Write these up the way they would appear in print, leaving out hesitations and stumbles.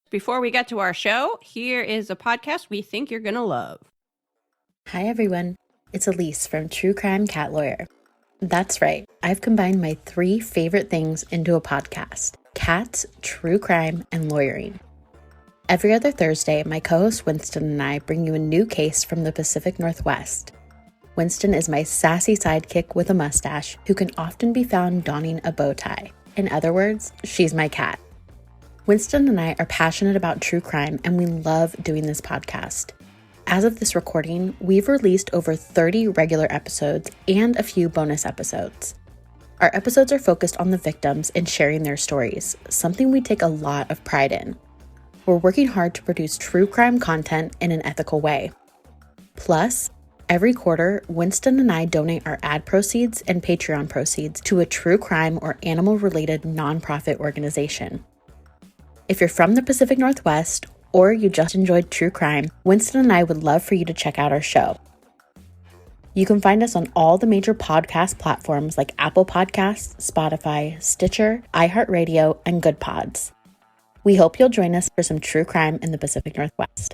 Before we get to our show, here is a podcast we think you're going to love. Hi, everyone. It's Elise from True Crime Cat Lawyer. That's right. I've combined my 3 favorite things into a podcast: cats, true crime, and lawyering. Every other Thursday, my co-host Winston and I bring you a new case from the Pacific Northwest. Winston is my sassy sidekick with a mustache who can often be found donning a bow tie. In other words, she's my cat. Winston and I are passionate about true crime, and we love doing this podcast. As of this recording, we've released over 30 regular episodes and a few bonus episodes. Our episodes are focused on the victims and sharing their stories, something we take a lot of pride in. We're working hard to produce true crime content in an ethical way. Plus, every quarter, Winston and I donate our ad proceeds and Patreon proceeds to a true crime or animal-related nonprofit organization. If you're from the Pacific Northwest or you just enjoyed true crime, Winston and I would love for you to check out our show. You can find us on all the major podcast platforms like Apple Podcasts, Spotify, Stitcher, iHeartRadio, and Good Pods. We hope you'll join us for some true crime in the Pacific Northwest.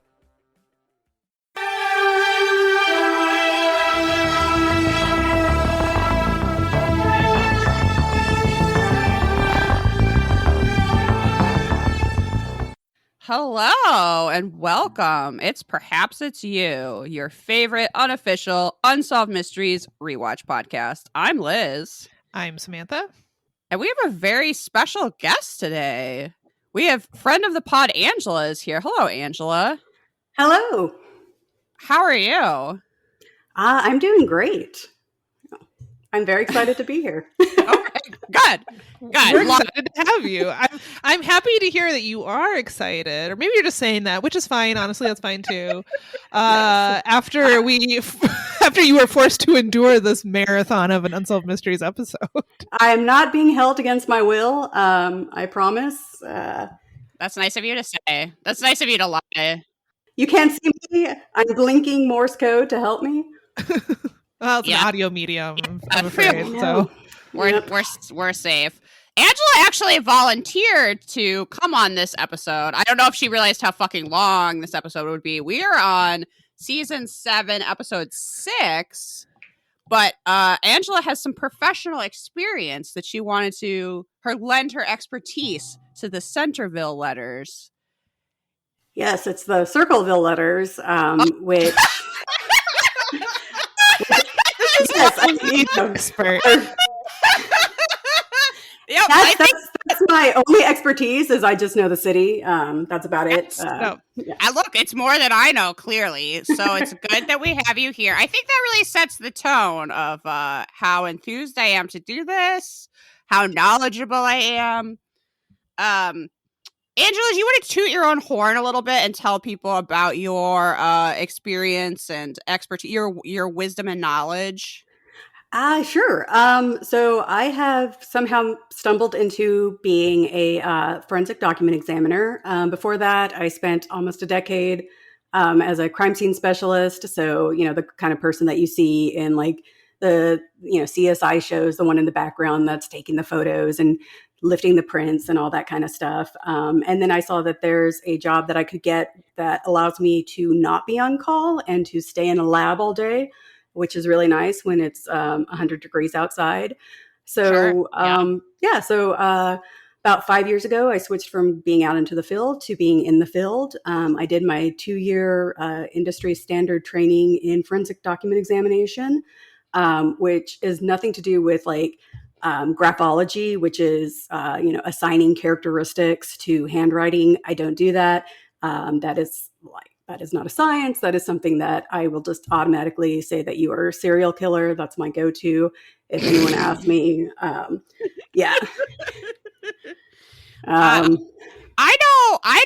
Hello and welcome. It's Perhaps It's You, your favorite unofficial Unsolved Mysteries rewatch podcast. I'm Liz. I'm Samantha. And we have a very special guest today. We have friend of the pod, Angela, is here. Hello, Angela. Hello. How are you? I'm doing great. I'm very excited to be here. Okay, good. We're excited to have you. I'm happy to hear that you are excited, or maybe you're just saying that, which is fine. Honestly, that's fine too. After you were forced to endure this marathon of an Unsolved Mysteries episode, I'm not being held against my will. I promise. That's nice of you to say. That's nice of you to lie. You can't see me. I'm blinking Morse code to help me. Well, it's an audio medium, I'm afraid. So we're safe. Angela actually volunteered to come on this episode. I don't know if she realized how fucking long this episode would be. We are on season 7, episode 6. But Angela has some professional experience that she wanted to lend her expertise to the Centerville Letters. Yes, it's the Circleville Letters, which. Yes, I'm an expert. Yep, that's my only expertise. Is I just know the city. That's about it. Yeah. Look, it's more than I know, clearly. So it's good that we have you here. I think that really sets the tone of how enthused I am to do this, how knowledgeable I am. Angela, do you want to toot your own horn a little bit and tell people about your experience and expertise, your wisdom and knowledge? Sure. So I have somehow stumbled into being a forensic document examiner. Before that, I spent almost a decade as a crime scene specialist. So, the kind of person that you see in like the, CSI shows, the one in the background that's taking the photos and lifting the prints and all that kind of stuff. And then I saw that there's a job that I could get that allows me to not be on call and to stay in a lab all day, which is really nice when it's 100 degrees outside. So, sure. So about 5 years ago, I switched from being out into the field to being in the field. I did my 2-year industry standard training in forensic document examination, which is nothing to do with like graphology, which is, assigning characteristics to handwriting. I don't do that. That is not a science. That is something that I will just automatically say that you are a serial killer. That's my go-to. If anyone asks me, yeah. I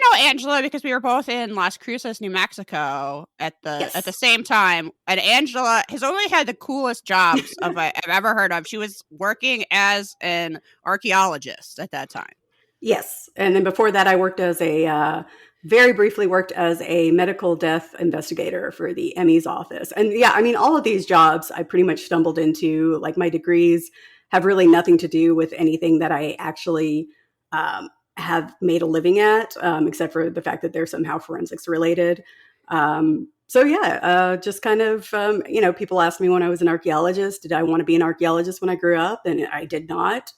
know Angela because we were both in Las Cruces, New Mexico at the same time. And Angela has only had the coolest jobs I've ever heard of. She was working as an archaeologist at that time. Yes. And then before that, I worked as very briefly worked as a medical death investigator for the ME's office. And yeah, I mean, all of these jobs I pretty much stumbled into. Like my degrees have really nothing to do with anything that I actually have made a living at, except for the fact that they're somehow forensics related. So yeah, just kind of, people asked me when I was an archaeologist, did I want to be an archaeologist when I grew up? And I did not.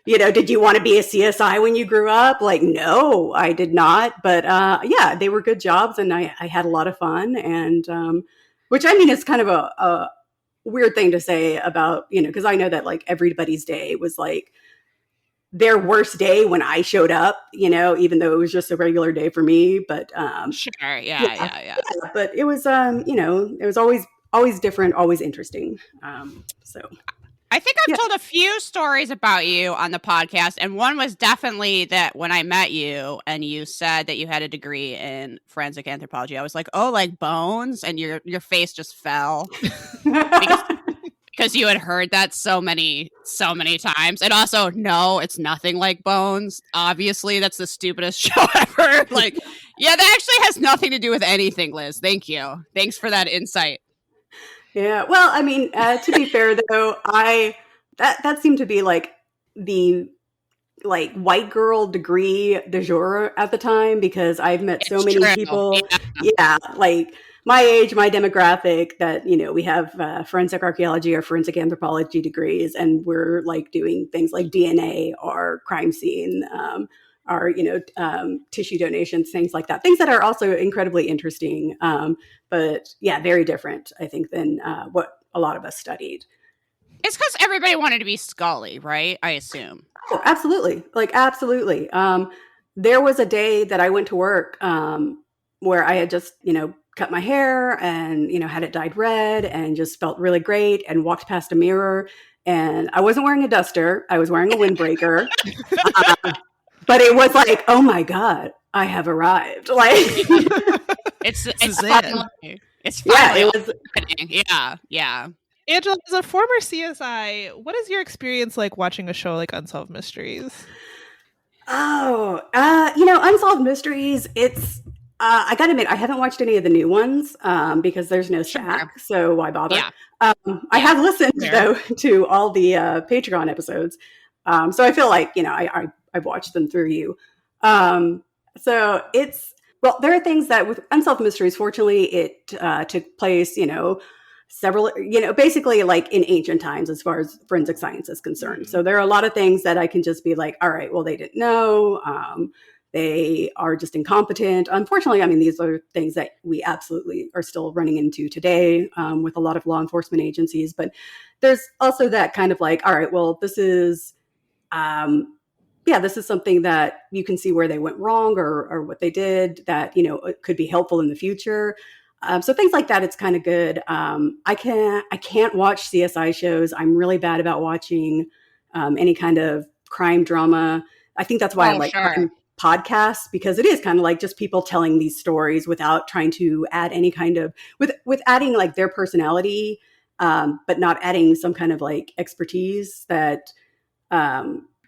Did you want to be a CSI when you grew up? Like, no, I did not. But yeah, they were good jobs and I had a lot of fun. And which I mean, is kind of a weird thing to say about, because I know that like everybody's day was like their worst day when I showed up, even though it was just a regular day for me. But sure, yeah. But it was, it was always different, always interesting. So I think I've told a few stories about you on the podcast, and one was definitely that when I met you and you said that you had a degree in forensic anthropology, I was like, oh, like bones, and your face just fell. Because you had heard that so many times. And also, no, it's nothing like Bones. Obviously, that's the stupidest show ever. Like, yeah, that actually has nothing to do with anything, Liz. Thank you. Thanks for that insight. Yeah. Well, I mean, to be fair, though, that seemed to be like the white girl degree du jour at the time, because I've met so many people. Yeah, like my age, my demographic, that, we have forensic archaeology or forensic anthropology degrees, and we're like doing things like DNA or crime scene, or, tissue donations, things like that. Things that are also incredibly interesting. But yeah, very different, I think, than what a lot of us studied. It's because everybody wanted to be Scully, right? I assume. Oh, absolutely. Like, absolutely. There was a day that I went to work where I had just, cut my hair and, had it dyed red and just felt really great, and walked past a mirror, and I wasn't wearing a duster. I was wearing a windbreaker. But it was like, oh my God, I have arrived. Like, it's finally, it's finally, yeah, it was happening. Yeah. Angela, as a former CSI, what is your experience like watching a show like Unsolved Mysteries? Oh, Unsolved Mysteries, it's, I gotta admit, I haven't watched any of the new ones because there's no stack, so why bother? Yeah. I have listened, though, to all the Patreon episodes. So I feel like, I've watched them through you. So well, there are things that with Unsolved Mysteries, fortunately, it took place, several, basically like in ancient times as far as forensic science is concerned. So there are a lot of things that I can just be like, all right, well, they didn't know. They are just incompetent. Unfortunately, I mean, these are things that we absolutely are still running into today with a lot of law enforcement agencies. But there's also that kind of like, all right, well, this is, this is something that you can see where they went wrong or what they did that, it could be helpful in the future. So things like that, it's kind of good. I can't watch CSI shows. I'm really bad about watching any kind of crime drama. I think that's why I like crime podcasts, because it is kind of like just people telling these stories without trying to add any kind of, with adding like their personality, but not adding some kind of like expertise that,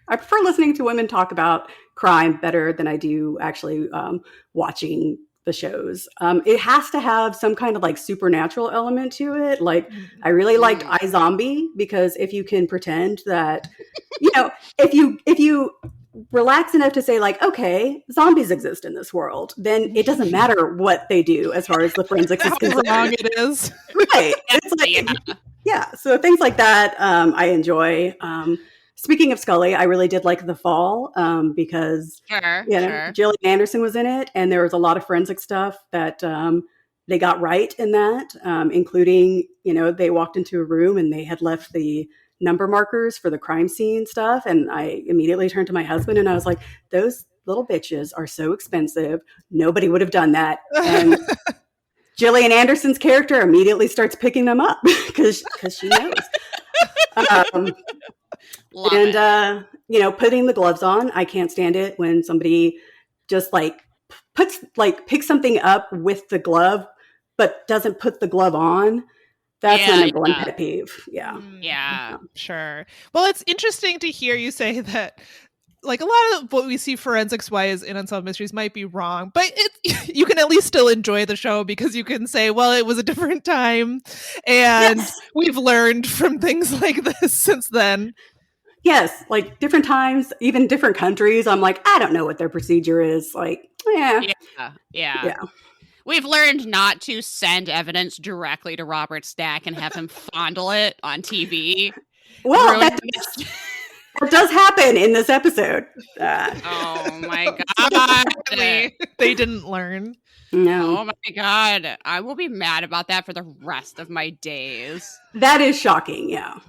I prefer listening to women talk about crime better than I do actually watching the shows. It has to have some kind of like supernatural element to it. Like, I really liked iZombie, because if you can pretend that, if you relax enough to say like, okay, zombies exist in this world, then it doesn't matter what they do as far as the forensics is concerned. How wrong it is. Right. It's like, yeah. So things like that, I enjoy. Speaking of Scully, I really did like The Fall because Gillian Anderson was in it, and there was a lot of forensic stuff that they got right in that, including, they walked into a room and they had left the number markers for the crime scene stuff. And I immediately turned to my husband and I was like, those little bitches are so expensive. Nobody would have done that. And Gillian Anderson's character immediately starts picking them up because she knows. Putting the gloves on. I can't stand it when somebody just picks something up with the glove, but doesn't put the glove on. That's my number one pet peeve. Yeah. Sure. Well, it's interesting to hear you say that, like, a lot of what we see forensics wise in Unsolved Mysteries might be wrong, but you can at least still enjoy the show because you can say, well, it was a different time and we've learned from things like this since then. Yes, like different times, even different countries. I'm like, I don't know what their procedure is. Like, Yeah. We've learned not to send evidence directly to Robert Stack and have him fondle it on TV. Well, that does happen in this episode. Oh my God. They didn't learn. No. Oh my God. I will be mad about that for the rest of my days. That is shocking. Yeah.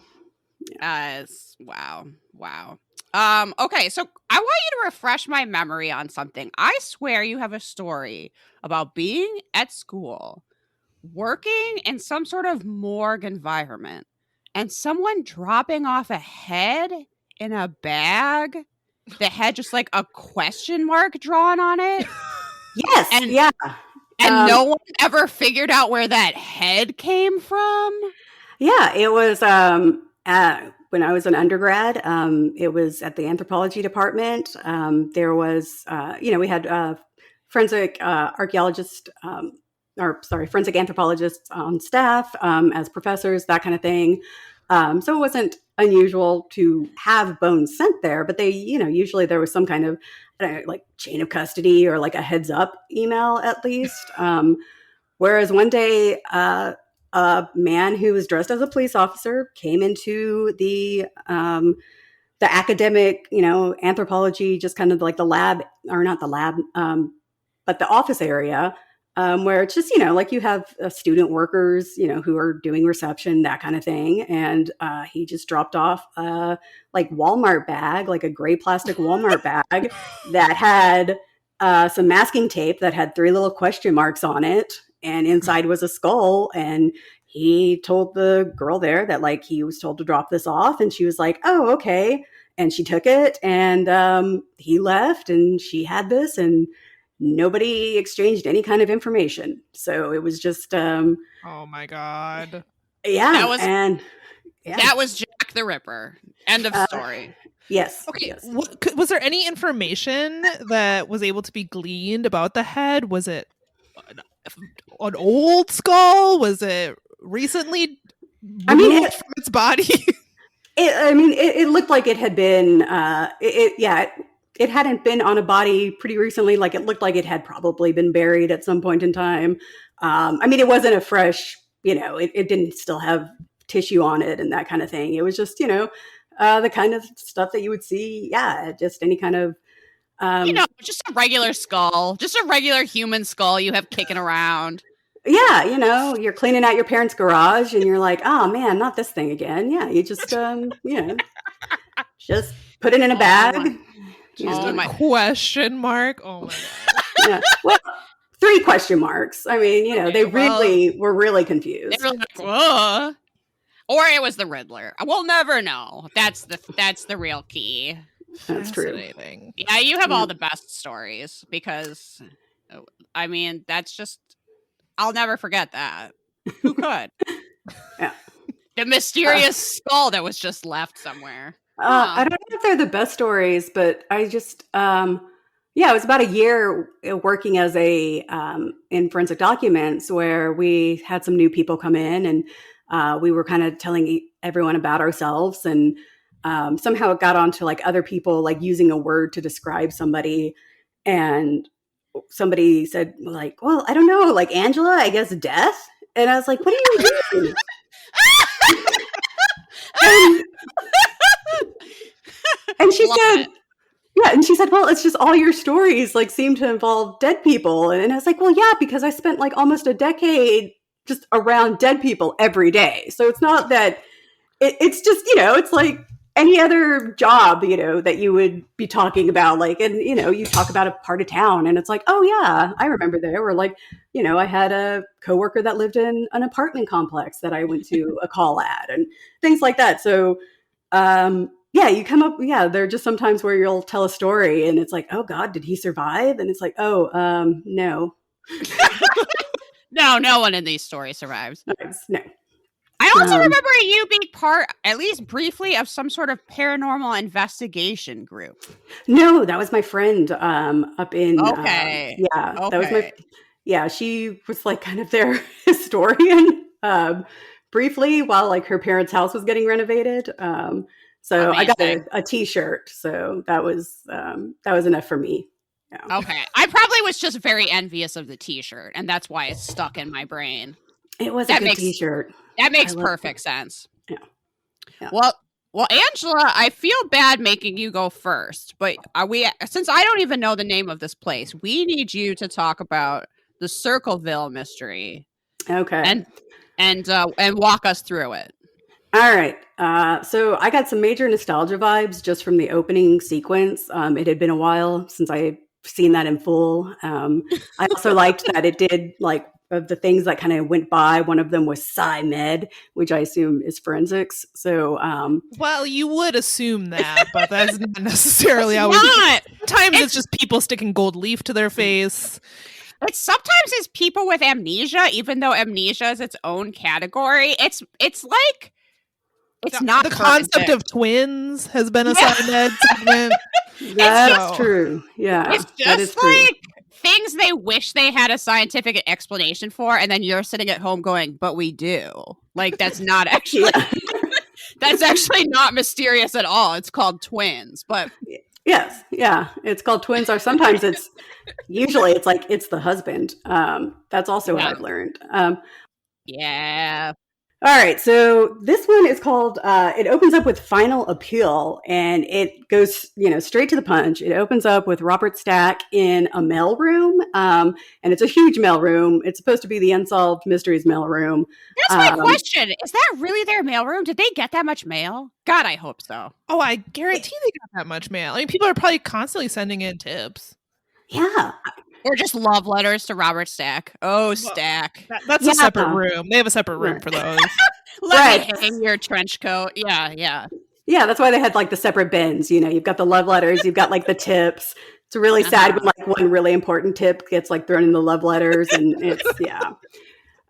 Wow. Okay, so I want you to refresh my memory on something. I swear you have a story about being at school, working in some sort of morgue environment, and someone dropping off a head in a bag that had just like a question mark drawn on it. Yes. And no one ever figured out where that head came from. Yeah, it was when I was an undergrad. It was at the anthropology department. There was, we had forensic archaeologists, forensic anthropologists on staff as professors, that kind of thing. So it wasn't unusual to have bones sent there, but they, usually there was some kind of like chain of custody or like a heads up email at least. Whereas one day, a man who was dressed as a police officer came into the academic, anthropology, just kind of like the lab, or not the lab, but the office area, where it's just, like you have student workers, who are doing reception, that kind of thing. And he just dropped off like Walmart bag, like a gray plastic Walmart bag that had some masking tape that had 3 little question marks on it. And inside was a skull. And he told the girl there that like he was told to drop this off. And she was like, oh, okay. And she took it and he left and she had this and nobody exchanged any kind of information. So it was just oh my God. Yeah. That was Jack the Ripper. End of story. Yes. Okay. Yes. Was there any information that was able to be gleaned about the head? Was it an old skull? Was it recently removed from its body? It looked like it had been. It hadn't been on a body pretty recently. Like it looked like it had probably been buried at some point in time. It wasn't a fresh. It didn't still have tissue on it and that kind of thing. It was just the kind of stuff that you would see. Yeah, just any kind of. Just a regular skull, just a regular human skull you have kicking around. Yeah, you're cleaning out your parents' garage and you're like, oh man, not this thing again. Yeah, you just, just put it in a bag. Question mark. Oh my God. Yeah. Well, 3 question marks. They really were really confused. They were like, whoa. Or it was the Riddler. We'll never know. That's the real key. That's true. Yeah, you have all the best stories because, that's just, I'll never forget that. Who could? Yeah. The mysterious skull that was just left somewhere. I don't know if they're the best stories, but I just, it was about a year working as in forensic documents where we had some new people come in and we were kind of telling everyone about ourselves and somehow it got onto like other people, like using a word to describe somebody. And somebody said like, well, I don't know, like Angela, I guess death. And I was like, what do you mean? and she said, yeah. And she said, well, it's just all your stories like seem to involve dead people. And I was like, well, yeah, because I spent like almost a decade just around dead people every day. So it's not that it's just, it's like any other job, that you would be talking about, like, and, you talk about a part of town and it's like, oh yeah, I remember there. Or like, I had a coworker that lived in an apartment complex that I went to a call at and things like that. So, you come up, there are just some times where you'll tell a story and it's like, oh God, did he survive? And it's like, oh, no. No one in these stories survives. No. I also remember you being part, at least briefly, of some sort of paranormal investigation group. No, that was my friend up in. Okay. That was she was like kind of their historian briefly while like her parents' house was getting renovated. So I got Amazing. a T-shirt. So that was enough for me. Yeah. Okay. I probably was just very envious of the T-shirt, and that's why it's stuck in my brain. It was That a good makes- T-shirt. That makes I love perfect sense. Yeah. Yeah. Well, Angela, I feel bad making you go first, but since I don't even know the name of this place, we need you to talk about the Circleville mystery. Okay. And walk us through it. All right. So I got some major nostalgia vibes just from the opening sequence. It had been a while since I seen that in full. I also liked that it did like of the things that kind of went by. One of them was Sci-Med, which I assume is forensics. So, well, you would assume that, but that's not necessarily how Not. Sometimes it's just people sticking gold leaf to their face. Sometimes it's people with amnesia, even though amnesia is its own category. It's like it's not the concept of twins has been a Sci-Med segment. That's true. Yeah, it's just like things they wish they had a scientific explanation for, and then you're sitting at home going, "But we do." Like that's not actually that's actually not mysterious at all. It's called twins, but yes, yeah, it's called twins. Or sometimes usually it's like it's the husband. That's also what I've learned. Yeah. All right, so this one is called, it opens up with Final Appeal, and it goes, straight to the punch. It opens up with Robert Stack in a mailroom, and it's a huge mailroom. It's supposed to be the Unsolved Mysteries mailroom. That's my question. Is that really their mailroom? Did they get that much mail? God, I hope so. Oh, I guarantee they got that much mail. I mean, people are probably constantly sending in tips. Yeah. Or just love letters to Robert Stack. Oh, Stack. That's a separate room. They have a separate room for those. Let me hang your trench coat. Yeah. Yeah, that's why they had like the separate bins. You've got the love letters, you've got like the tips. It's really sad when like one really important tip gets like thrown in the love letters, and it's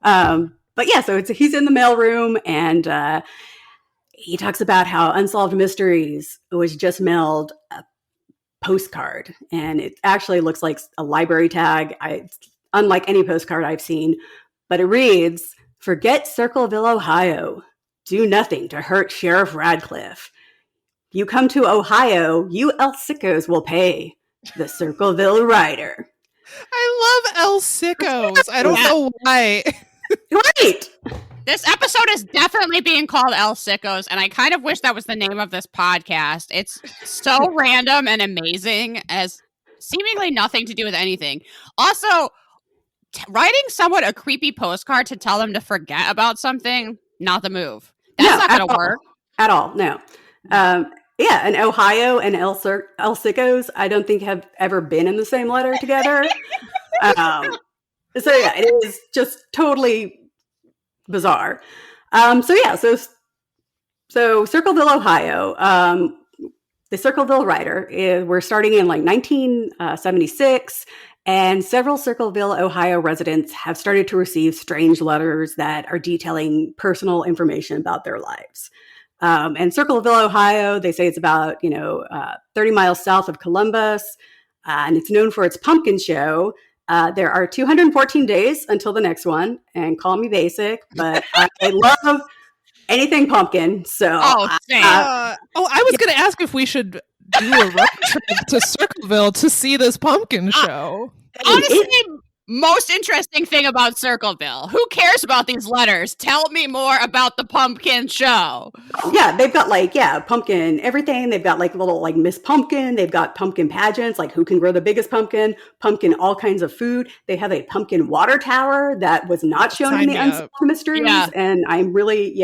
but yeah, so he's in the mailroom, and he talks about how Unsolved Mysteries was just mailed a postcard, and it actually looks like a library tag. Unlike any postcard I've seen, but it reads, "Forget Circleville, Ohio. Do nothing to hurt Sheriff Radcliffe. You come to Ohio, you Sickos will pay. The Circleville Rider." I love Sickos. I don't know why. Right. This episode is definitely being called Sickos, and I kind of wish that was the name of this podcast. It's so random and amazing, as seemingly nothing to do with anything. Also, writing someone a creepy postcard to tell them to forget about something, not the move. That's not going to work. At all, no. Yeah, and Ohio and Sickos, I don't think have ever been in the same letter together. So yeah, it is just totally bizarre. So Circleville, Ohio, the Circleville Rider, we're starting in like 1976, and several Circleville, Ohio residents have started to receive strange letters that are detailing personal information about their lives. And Circleville, Ohio, they say it's about 30 miles south of Columbus, and it's known for its pumpkin show. There are 214 days until the next one, and call me basic, but I love anything pumpkin. So, I was going to ask if we should do a road trip to Circleville to see this pumpkin show. Honestly, most interesting thing about Circleville. Who cares about these letters? Tell me more about the pumpkin show. Yeah, they've got pumpkin everything. They've got little Miss Pumpkin. They've got pumpkin pageants, like who can grow the biggest pumpkin, all kinds of food. They have a pumpkin water tower that was not shown in the Unsolved Mysteries. Yeah. And I'm really,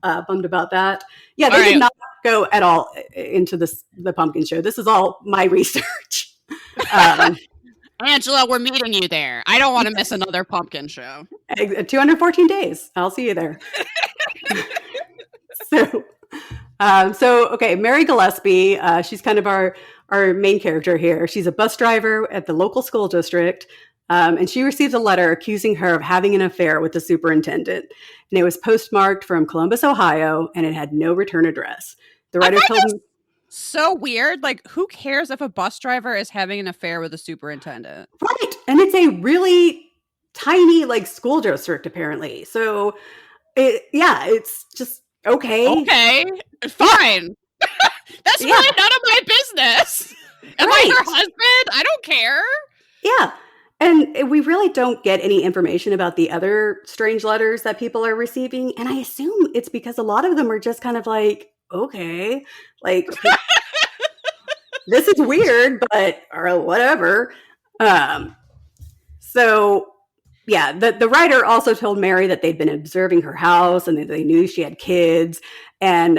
bummed about that. Yeah, they did not go at all into the pumpkin show. This is all my research. Angela, we're meeting you there. I don't want to miss another pumpkin show. 214 days. I'll see you there. Okay, Mary Gillespie, she's kind of our main character here. She's a bus driver at the local school district, and she received a letter accusing her of having an affair with the superintendent. And it was postmarked from Columbus, Ohio, and it had no return address. The writer told me... So weird. Like, who cares if a bus driver is having an affair with a superintendent? Right. And it's a really tiny, school district, apparently. So, it's just okay. Okay. Fine. That's really none of my business. Am I her husband? I don't care. Yeah. And we really don't get any information about the other strange letters that people are receiving. And I assume it's because a lot of them are just kind of like, okay, like, this is weird, but or whatever. So, yeah, the writer also told Mary that they'd been observing her house and that they knew she had kids. And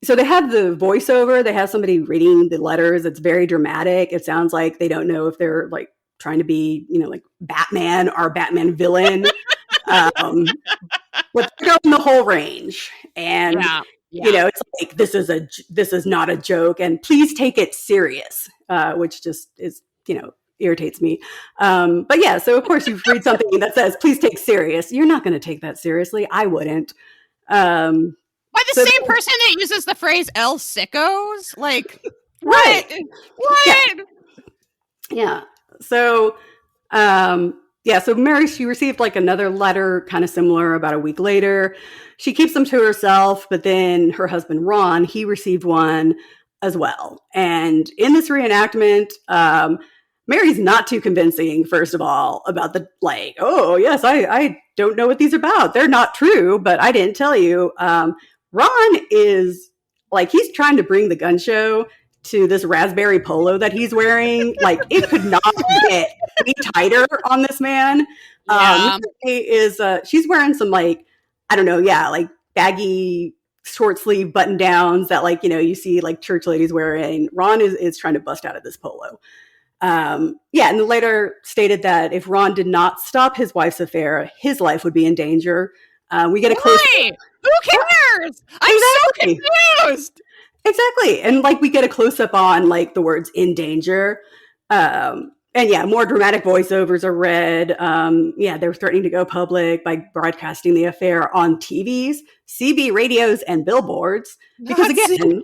so they have the voiceover. They have somebody reading the letters. It's very dramatic. It sounds like they don't know if they're like trying to be, like Batman or Batman villain. But they're going the whole range. And, it's like, this is not a joke. And please take it serious, which just is, irritates me. But yeah, so of course you read something that says, please take serious. You're not going to take that seriously. I wouldn't. By the same person that uses the phrase "El Sickos," like right? What? Yeah. So, so Mary, she received like another letter, kind of similar, about a week later. She keeps them to herself, but then her husband Ron, he received one as well. And in this reenactment, Mary's not too convincing, first of all, about the oh yes, I don't know what these are about. They're not true, but I didn't tell you. Ron is like, he's trying to bring the gun show to this raspberry polo that he's wearing. Like, it could not get any tighter on this man. She's wearing some baggy short sleeve button downs that you see like church ladies wearing. Ron is trying to bust out of this polo. And the letter stated that if Ron did not stop his wife's affair, his life would be in danger. We get a close. Who cares? I'm so confused. Exactly. And we get a close up on the words "in danger." More dramatic voiceovers are read. They're threatening to go public by broadcasting the affair on TVs, CB radios, and billboards. Because again,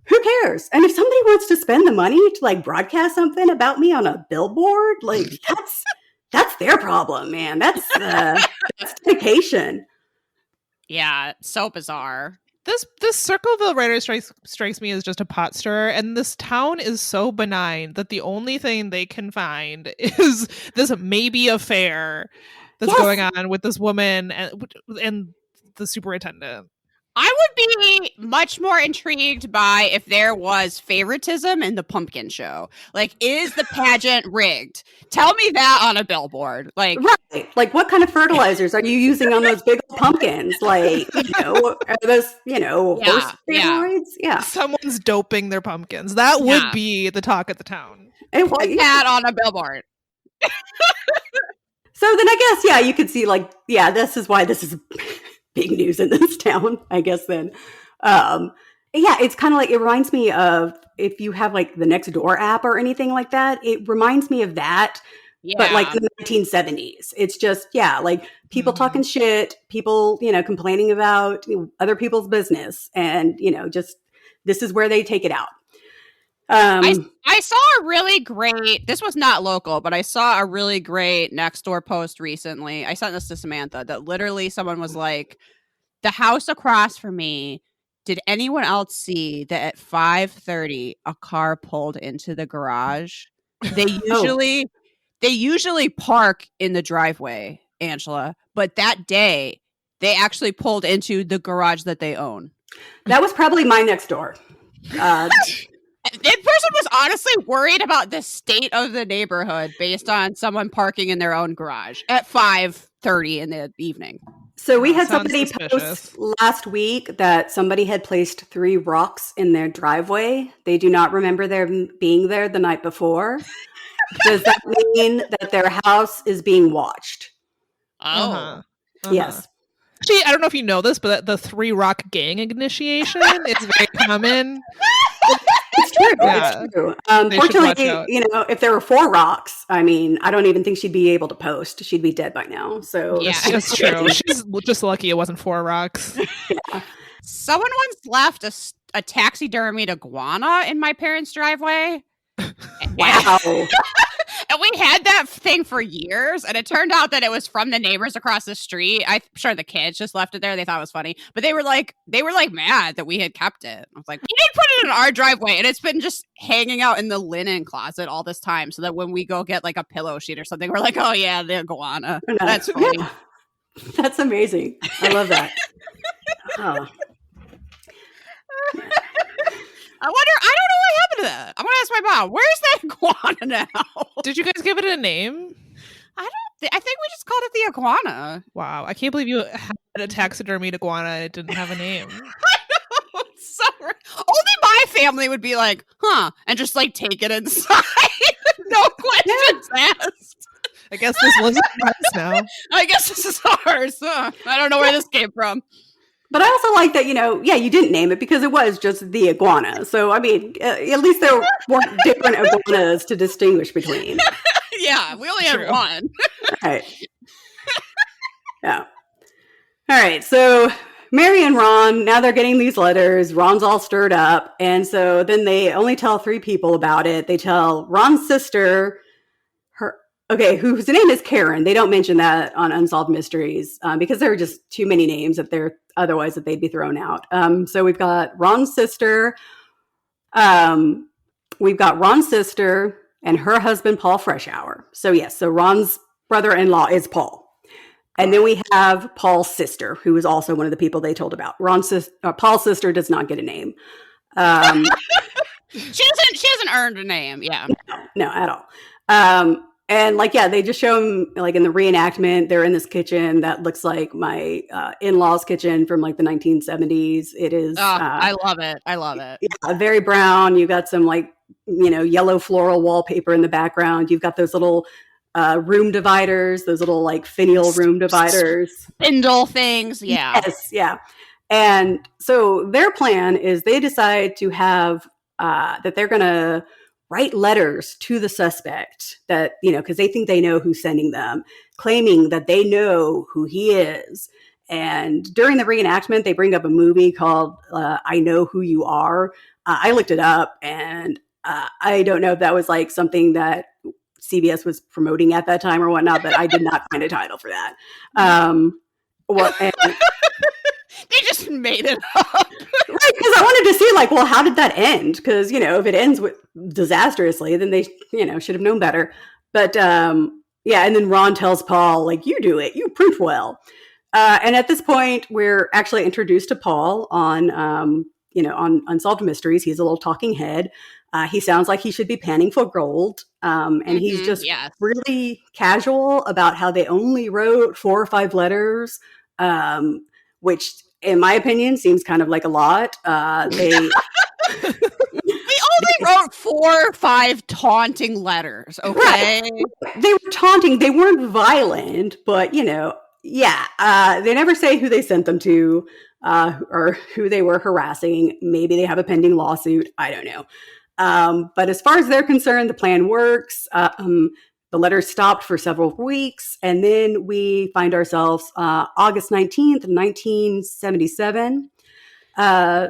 who cares? And if somebody wants to spend the money to broadcast something about me on a billboard, that's their problem, man. That's dedication. Yeah, so bizarre. This Circleville Writers strikes me as just a pot stirrer, and this town is so benign that the only thing they can find is this maybe affair that's going on with this woman and the superintendent. I would be much more intrigued by if there was favoritism in the pumpkin show. Is the pageant rigged? Tell me that on a billboard. Right. What kind of fertilizers are you using on those big pumpkins? Are those, horse steroids? Yeah. Someone's doping their pumpkins. That would be the talk at the town. Put that on a billboard. So then I guess, you could see this is why this is big news in this town, I guess then. It's kind of it reminds me of if you have the Nextdoor app or anything like that, it reminds me of that, but the 1970s. It's just, people talking shit, people, complaining about other people's business, and, just this is where they take it out. I saw a really great, this was not local, but I saw a really great Nextdoor post recently. I sent this to Samantha that literally someone was like, the house across from me, did anyone else see that at 5:30 a car pulled into the garage? They usually park in the driveway, Angela, but that day they actually pulled into the garage that they own. That was probably my next door. That person was honestly worried about the state of the neighborhood based on someone parking in their own garage at 5:30 in the evening. So we had somebody post last week that somebody had placed 3 rocks in their driveway. They do not remember them being there the night before. Does that mean that their house is being watched? Oh. Yes. Actually, I don't know if you know this, but the 3 rock gang initiation is very common. It's true. Yeah. It's true. Fortunately, if there were 4 rocks, I don't even think she'd be able to post. She'd be dead by now. So yeah, that's true. She's just lucky it wasn't 4 rocks. Yeah. Someone once left a taxidermied iguana in my parents' driveway. Wow. And we had that thing for years, and it turned out that it was from the neighbors across the street. I'm sure the kids just left it there. They thought it was funny, but they were like mad that we had kept it. I was like, you didn't put it in our driveway, and it's been just hanging out in the linen closet all this time, so that when we go get like a pillow sheet or something, we're like, oh yeah, the iguana. That's funny. Yeah. That's amazing. I love that. Oh. I don't know what happened to that. I'm gonna ask my mom. Where's that iguana now? Did you guys give it a name? I think we just called it the iguana. Wow, I can't believe you had a taxidermied iguana and it didn't have a name. I know. It's so only my family would be like, huh, and just like take it inside. No questions asked. I guess this wasn't ours now. I guess this is ours. Huh? I don't know where this came from. But I also like that, you didn't name it because it was just the iguana. So, I mean, at least there weren't different iguanas to distinguish between. Yeah, we only had one. Right. Yeah. All right. So, Mary and Ron, now they're getting these letters. Ron's all stirred up. And so then they only tell 3 people about it. They tell Ron's sister, whose name is Karen. They don't mention that on Unsolved Mysteries because there are just too many names that they'd be thrown out. So we've got Ron's sister. We've got Ron's sister and her husband, Paul Freshour. So yes, so Ron's brother-in-law is Paul. And then we have Paul's sister, who is also one of the people they told about. Paul's sister does not get a name. She hasn't earned a name. Yeah. No, at all. And they just show them like in the reenactment, they're in this kitchen that looks like my in-laws kitchen from like the 1970s. It is. I love it. Yeah, very brown. You got some yellow floral wallpaper in the background. You've got those little room dividers, those little like finial room dividers. Spindle things. Yeah. Yes. Yeah. And so their plan is they decide to have that they're going to write letters to the suspect that, because they think they know who's sending them, claiming that they know who he is. And during the reenactment, they bring up a movie called I Know Who You Are. I looked it up, and I don't know if that was like something that CBS was promoting at that time or whatnot, but I did not find a title for that. They just made it up. Right, because I wanted to see how did that end? Because, if it ends disastrously, then they, should have known better. But, and then Ron tells Paul, you do it, you proof well. And at this point, we're actually introduced to Paul on Unsolved Mysteries. He's a little talking head. He sounds like he should be panning for gold. And he's just really casual about how they only wrote 4 or 5 letters, which in my opinion seems kind of like a lot. They only wrote 4 or 5 taunting letters. Okay. Right. They were taunting. They weren't violent, but they never say who they sent them to, or who they were harassing. Maybe they have a pending lawsuit. I don't know. But as far as they're concerned, the plan works. The letters stopped for several weeks, and then we find ourselves August 19th, 1977.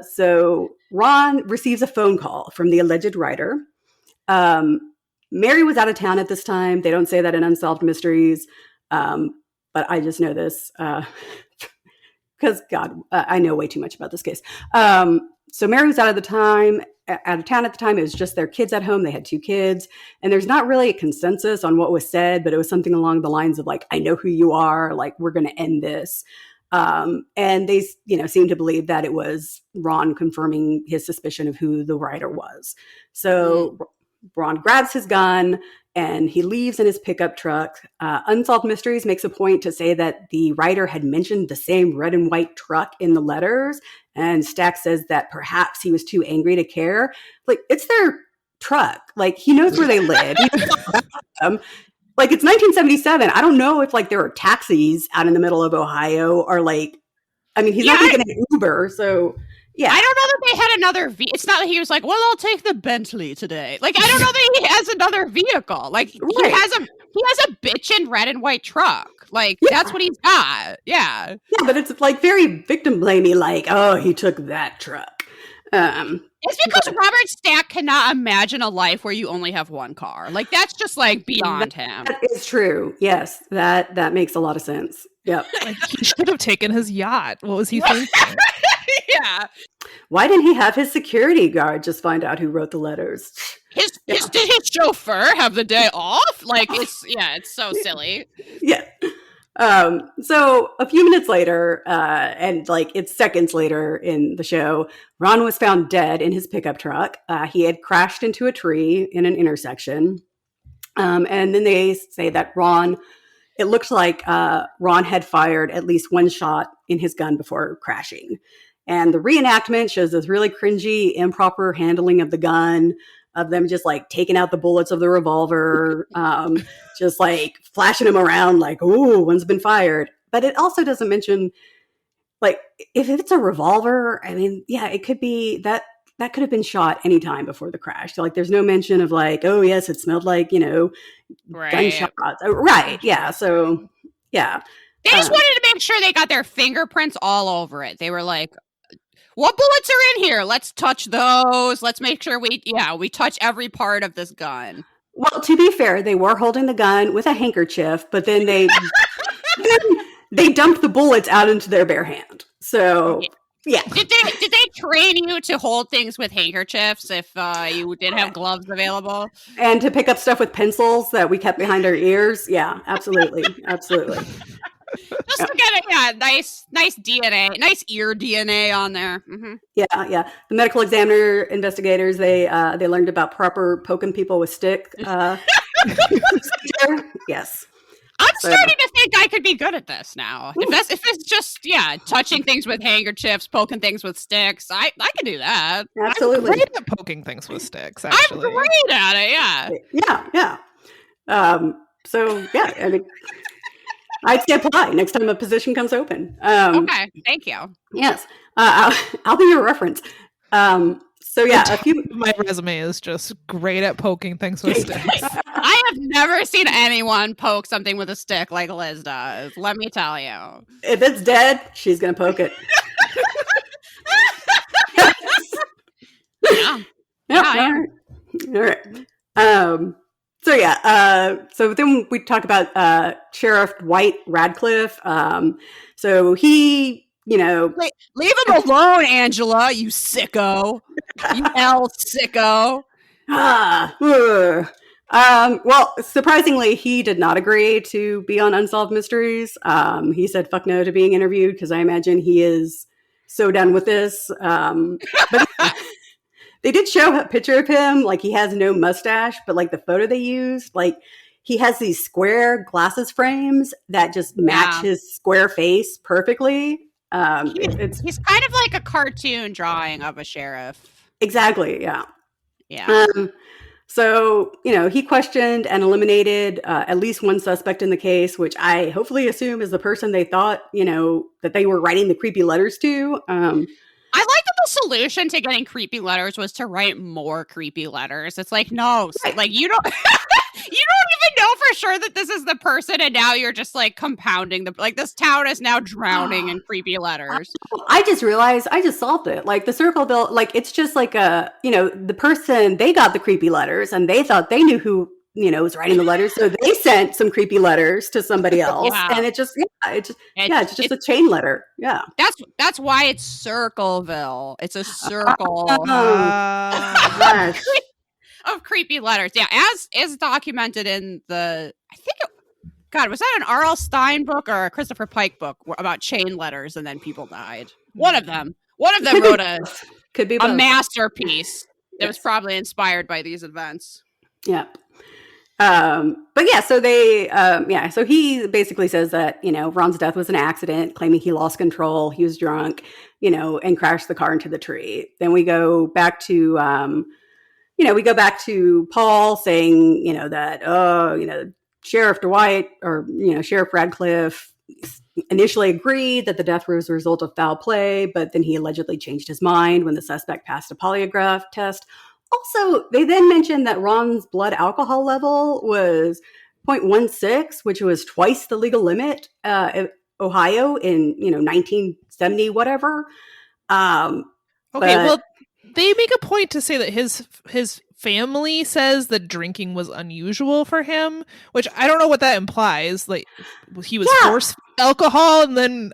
So Ron receives a phone call from the alleged writer. Mary was out of town at this time. They don't say that in Unsolved Mysteries, but I just know this because, I know way too much about this case. So Mary was out of town at the time. It was just their kids at home. They had 2 kids, and there's not really a consensus on what was said, but it was something along the lines of I know who you are. We're going to end this. And they, seem to believe that it was Ron confirming his suspicion of who the writer was. So Ron grabs his gun and he leaves in his pickup truck. Unsolved Mysteries makes a point to say that the writer had mentioned the same red and white truck in the letters. And Stack says that perhaps he was too angry to care. It's their truck. He knows where they live. It's 1977. I don't know if there are taxis out in the middle of Ohio or he's not taking an Uber. So yeah, I don't know that they had another it's not that he was like, well, I'll take the Bentley today. I don't know that he has another vehicle. He has a bitchin' red and white truck. That's what he's got. Yeah. Yeah, but it's very victim blamey. Oh, he took that truck. It's because Robert Stack cannot imagine a life where you only have one car. Like, that's just like beyond him. That is true. Yes, that makes a lot of sense. Yep. Like, he should have taken his yacht. What was he thinking? Yeah. Why didn't he have his security guard just find out who wrote the letters? Did his chauffeur have the day off? Like, it's so silly. Yeah. So a few minutes later, and like it's seconds later in the show, Ron was found dead in his pickup truck. He had crashed into a tree in an intersection. And then they say that it looked like Ron had fired at least one shot in his gun before crashing. And the reenactment shows this really cringy, improper handling of the gun, of them just like taking out the bullets of the revolver, just like flashing them around like, ooh, one's been fired. But it also doesn't mention, like, if it's a revolver, I mean, yeah, it could be that could have been shot anytime before the crash. So, like, there's no mention of like, oh, yes, it smelled like, gunshots. Right. Yeah. So, yeah. They just wanted to make sure they got their fingerprints all over it. They were like, what bullets are in here? Let's touch those. Let's make sure we touch every part of this gun. Well, to be fair, they were holding the gun with a handkerchief, but then they dumped the bullets out into their bare hand. So, yeah. Did they train you to hold things with handkerchiefs if you didn't have gloves available? And to pick up stuff with pencils that we kept behind our ears? Yeah, absolutely. Absolutely. Just to get nice DNA, nice ear DNA on there. Mm-hmm. Yeah. The medical examiner investigators, they learned about proper poking people with stick. Yes. I'm starting to think I could be good at this now. If it's just touching things with handkerchiefs, poking things with sticks, I can do that. Absolutely. I'm great at poking things with sticks. Actually, I'm great at it. Yeah. So yeah, I mean, I'd say apply next time a position comes open. Okay, thank you. Yes, I'll be your reference. So yeah, my resume is just great at poking things with sticks. I have never seen anyone poke something with a stick like Liz does. Let me tell you. If it's dead, she's gonna poke it. Yeah. All right. So yeah, so then we talk about Sheriff Dwight Radcliffe. So he, leave him alone, Angela, you sicko, you sicko. Well, surprisingly, he did not agree to be on Unsolved Mysteries. He said fuck no to being interviewed because I imagine he is so done with this. But they did show a picture of him, like he has no mustache, but like the photo they used, like he has these square glasses frames that just match his square face perfectly. He's kind of like a cartoon drawing of a sheriff. Exactly. Yeah. Yeah. So, he questioned and eliminated at least one suspect in the case, which I hopefully assume is the person they thought, that they were writing the creepy letters to. I like that the solution to getting creepy letters was to write more creepy letters. It's like, no, like you don't even know for sure that this is the person, and now you're just like compounding this town is now drowning in creepy letters. I just realized I just solved it. Like the Circleville, like it's just like the person, they got the creepy letters and they thought they knew who was writing the letters, so they sent some creepy letters to somebody else, and it's just a chain letter. Yeah, that's why it's Circleville. It's a circle of creepy letters. Yeah, as is documented in the, I think, was that an R.L. Stein book or a Christopher Pike book about chain letters and then people died? One of them wrote a masterpiece that was probably inspired by these events. Yeah. But yeah, so they, so he basically says that, Ron's death was an accident, claiming he lost control. He was drunk, and crashed the car into the tree. Then we go back to, Paul saying, that, Sheriff Dwight or, Sheriff Radcliffe initially agreed that the death was a result of foul play, but then he allegedly changed his mind when the suspect passed a polygraph test. Also, they then mentioned that Ron's blood alcohol level was 0.16, which was twice the legal limit in Ohio in 1970, whatever. Okay, well, they make a point to say that his family says that drinking was unusual for him, which I don't know what that implies. Like he was forced alcohol, and then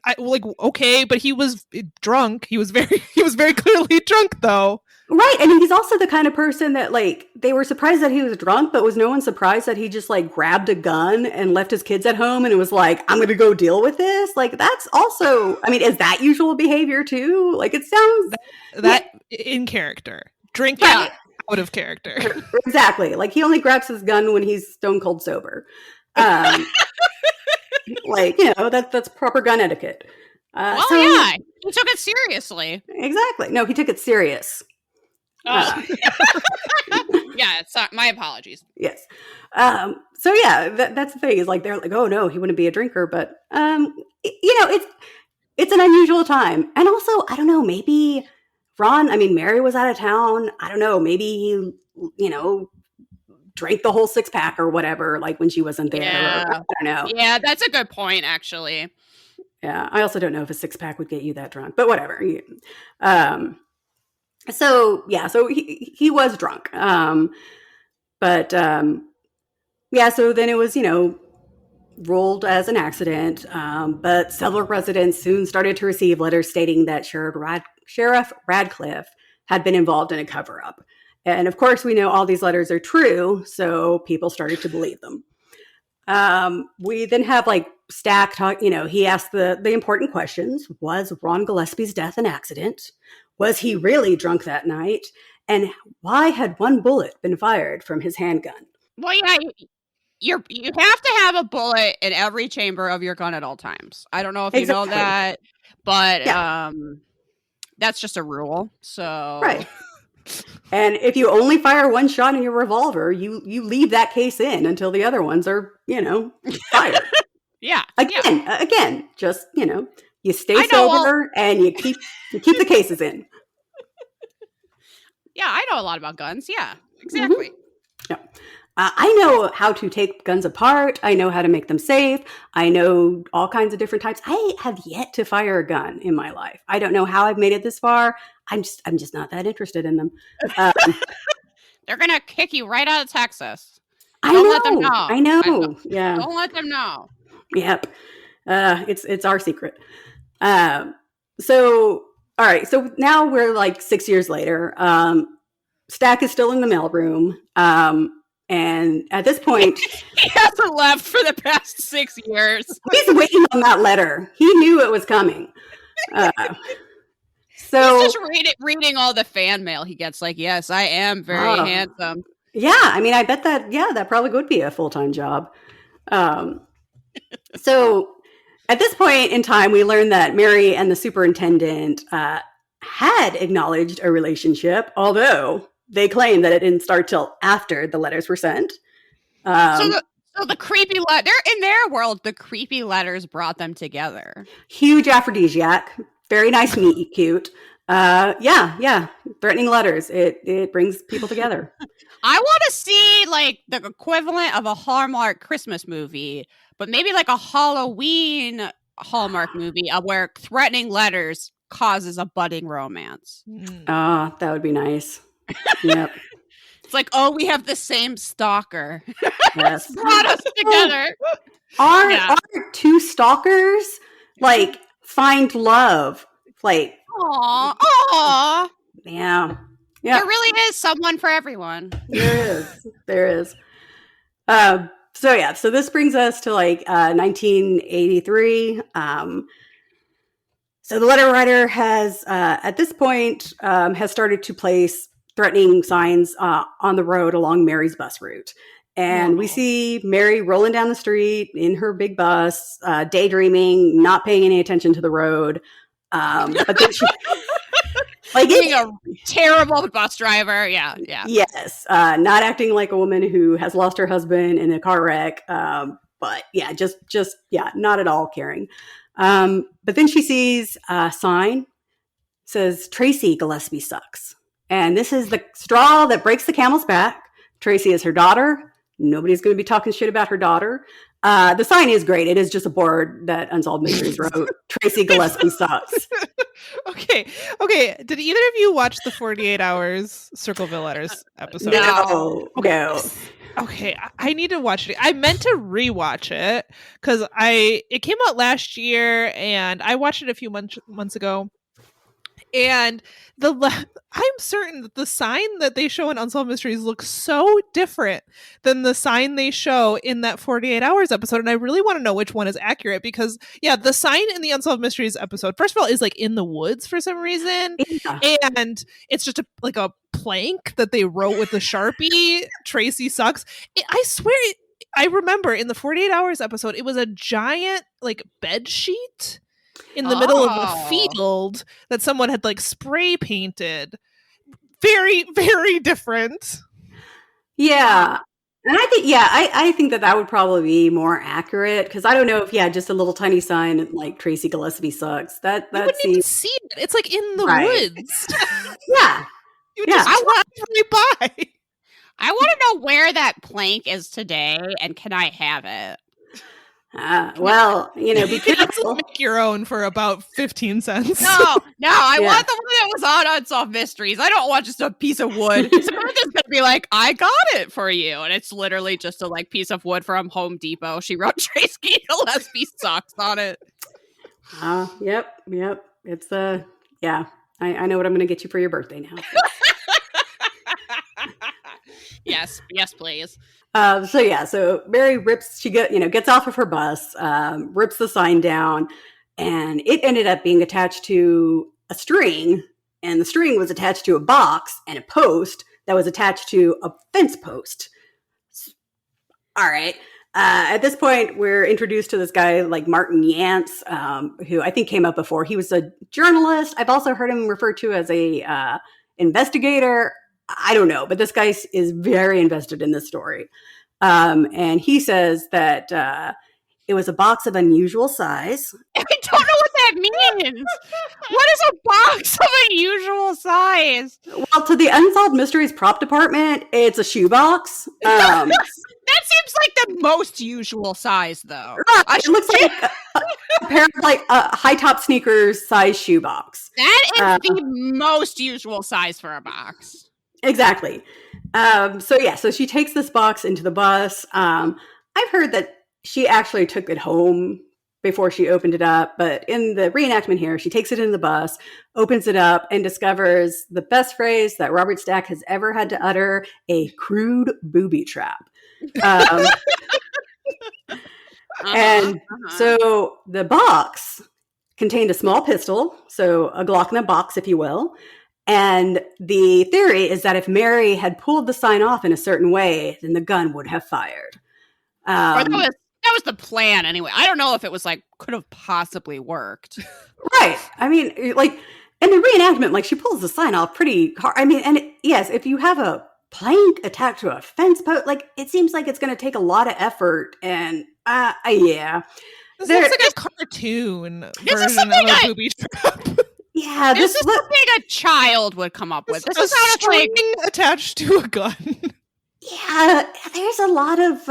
okay, but he was drunk. He was very clearly drunk, though. Right, and he's also the kind of person that, like, they were surprised that he was drunk, but was no one surprised that he just, like, grabbed a gun and left his kids at home and it was like, I'm going to go deal with this? Like, that's also, I mean, is that usual behavior, too? Like, it sounds... That in character. Drinking out of character. Exactly. Like, he only grabs his gun when he's stone cold sober. Like, you know, that's proper gun etiquette. He took it seriously. Exactly. No, he took it serious. Yeah, it's not, my apologies. Yes. So yeah, that's the thing is like, they're like, oh no, he wouldn't be a drinker, but you know, it's an unusual time. And also, I don't know, maybe Mary was out of town. I don't know, maybe he, you know, drank the whole 6-pack or whatever, like when she wasn't there. Yeah. Or, I don't know. Yeah, that's a good point, actually. Yeah. I also don't know if a 6-pack would get you that drunk, but whatever. So he was drunk. So then it was, you know, ruled as an accident. But several residents soon started to receive letters stating that Sheriff Radcliffe had been involved in a cover-up. And of course, we know all these letters are true, so people started to believe them. We then have like Stack talk, you know, he asked the important questions. Was Ron Gillespie's death an accident? Was he really drunk that night? And why had one bullet been fired from his handgun? Well, yeah, you have to have a bullet in every chamber of your gun at all times. I don't know if you know that, but that's just a rule. So right. And if you only fire one shot in your revolver, you leave that case in until the other ones are, you know, fired. Yeah. Again, just, you know, you stay sober and you keep the cases in. Yeah, I know a lot about guns. Yeah, exactly. Mm-hmm. Yeah. I know how to take guns apart. I know how to make them safe. I know all kinds of different types. I have yet to fire a gun in my life. I don't know how I've made it this far. I'm just not that interested in them. They're gonna kick you right out of Texas. Don't let them know. I know. Yeah. Don't let them know. Yep. It's our secret. So all right. So now we're like 6 years later. Stack is still in the mailroom. And at this point, he hasn't left for the past 6 years. He's waiting on that letter. He knew it was coming. So he's just reading all the fan mail he gets. Like, yes, I am very handsome. Yeah, I mean, I bet that probably would be a full-time job. So at this point in time, we learned that Mary and the superintendent had acknowledged a relationship, although they claim that it didn't start till after the letters were sent. So the creepy they're in their world. The creepy letters brought them together. Huge aphrodisiac. Very nice, meet cute. Yeah. Threatening letters. It brings people together. I want to see like the equivalent of a Hallmark Christmas movie, but maybe like a Halloween Hallmark movie where threatening letters causes a budding romance. That would be nice. Yep. It's like, oh, we have the same stalker. Yes. Brought us together. Our two stalkers like find love. Like, Aww. Yeah. There really is someone for everyone. There is. So this brings us to like 1983. So the letter writer has, at this point, has started to place threatening signs on the road along Mary's bus route. And we see Mary rolling down the street in her big bus, daydreaming, not paying any attention to the road. But then she, like being a terrible bus driver. Yeah. Yes. Not acting like a woman who has lost her husband in a car wreck. But yeah, just not at all caring. But then she sees a sign, says Tracy Gillespie sucks. And this is the straw that breaks the camel's back. Tracy is her daughter. Nobody's going to be talking shit about her daughter. The sign is great. It is just a board that Unsolved Mysteries wrote. Tracy Gillespie sucks. Okay. Did either of you watch the 48 Hours Circleville Letters episode? No. Okay, I need to watch it. I meant to rewatch it because it came out last year and I watched it a few months ago. And I'm certain that the sign that they show in Unsolved Mysteries looks so different than the sign they show in that 48 Hours episode. And I really want to know which one is accurate because, yeah, the sign in the Unsolved Mysteries episode, first of all, is like in the woods for some reason. Yeah. And it's just like a plank that they wrote with the Sharpie. Tracy sucks. I swear, I remember in the 48 Hours episode, it was a giant like bed sheet in the middle of a field that someone had like spray painted. Very, very different. Yeah. And I think that would probably be more accurate because I don't know if just a little tiny sign like Tracy Gillespie sucks. That you wouldn't even see it. It's like in the woods. Yeah. You just drive right by. I want to know where that plank is today and can I have it? Well, be careful. Make your own for about 15 cents. No, I want the one that was on Unsolved Mysteries. I don't want just a piece of wood. Samantha's gonna be like, I got it for you. And it's literally just a like piece of wood from Home Depot. She wrote Tracy Gillespie sucks on it. Yep. It's I know what I'm gonna get you for your birthday now. Yes, please. So Mary gets off of her bus, rips the sign down, and it ended up being attached to a string, and the string was attached to a box and a post that was attached to a fence post. All right. At this point, we're introduced to this guy like Martin Yance, who I think came up before. He was a journalist. I've also heard him referred to as a investigator. I don't know, but this guy is very invested in this story. And he says that it was a box of unusual size. I don't know what that means. What is a box of unusual size? Well, to the Unsolved Mysteries prop department, it's a shoebox. That seems like the most usual size, though. Right. It looks like a pair of like high top sneakers size shoebox. That is the most usual size for a box. Exactly. So she takes this box into the bus. I've heard that she actually took it home before she opened it up, but in the reenactment here, she takes it in the bus, opens it up, and discovers the best phrase that Robert Stack has ever had to utter: a crude booby trap. So the box contained a small pistol, so a Glock in a box, if you will. And the theory is that if Mary had pulled the sign off in a certain way, then the gun would have fired. Or that was the plan anyway. I don't know if it was like could have possibly worked. Right. I mean, like in the reenactment, like she pulls the sign off pretty hard. I mean, and yes, if you have a plank attached to a fence post, like it seems like it's going to take a lot of effort. And yeah, this looks like a cartoon version of a booby trap. Yeah, this is something a child would come up with. This is not a string attached to a gun. Yeah, there's a lot of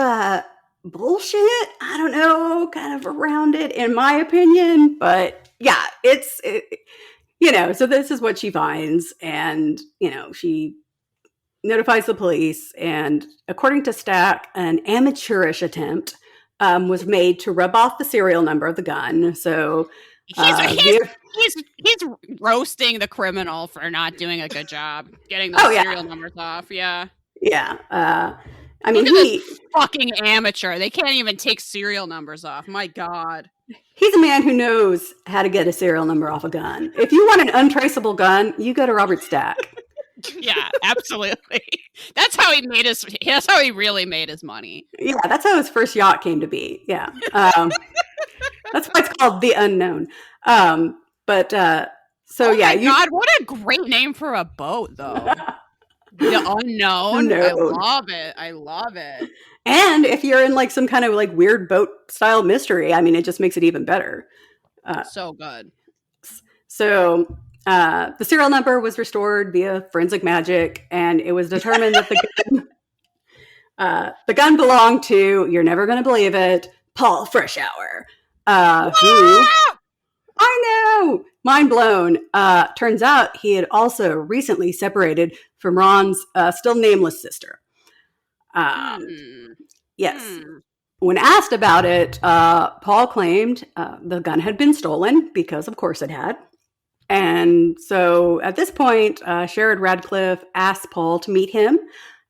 bullshit, I don't know, kind of around it, in my opinion. But yeah, so this is what she finds. And, she notifies the police. And according to Stack, an amateurish attempt was made to rub off the serial number of the gun. So he's roasting the criminal for not doing a good job getting those serial numbers off. Yeah. I mean, he's fucking amateur. They can't even take serial numbers off. My God. He's a man who knows how to get a serial number off a gun. If you want an untraceable gun, you go to Robert Stack. Yeah, absolutely. That's how he really made his money. Yeah, that's how his first yacht came to be. Yeah. That's why it's called The Unknown. God, what a great name for a boat, though. The Unknown. I love it. And if you're in like some kind of like weird boat style mystery, I mean, it just makes it even better. So good. So the serial number was restored via forensic magic, and it was determined that the gun belonged to, you're never going to believe it, Paul Freshour, who I know, mind blown. Turns out he had also recently separated from Ron's still nameless sister. Yes. When asked about it, Paul claimed the gun had been stolen because, of course, it had. And so at this point, Sherrod Radcliffe asked Paul to meet him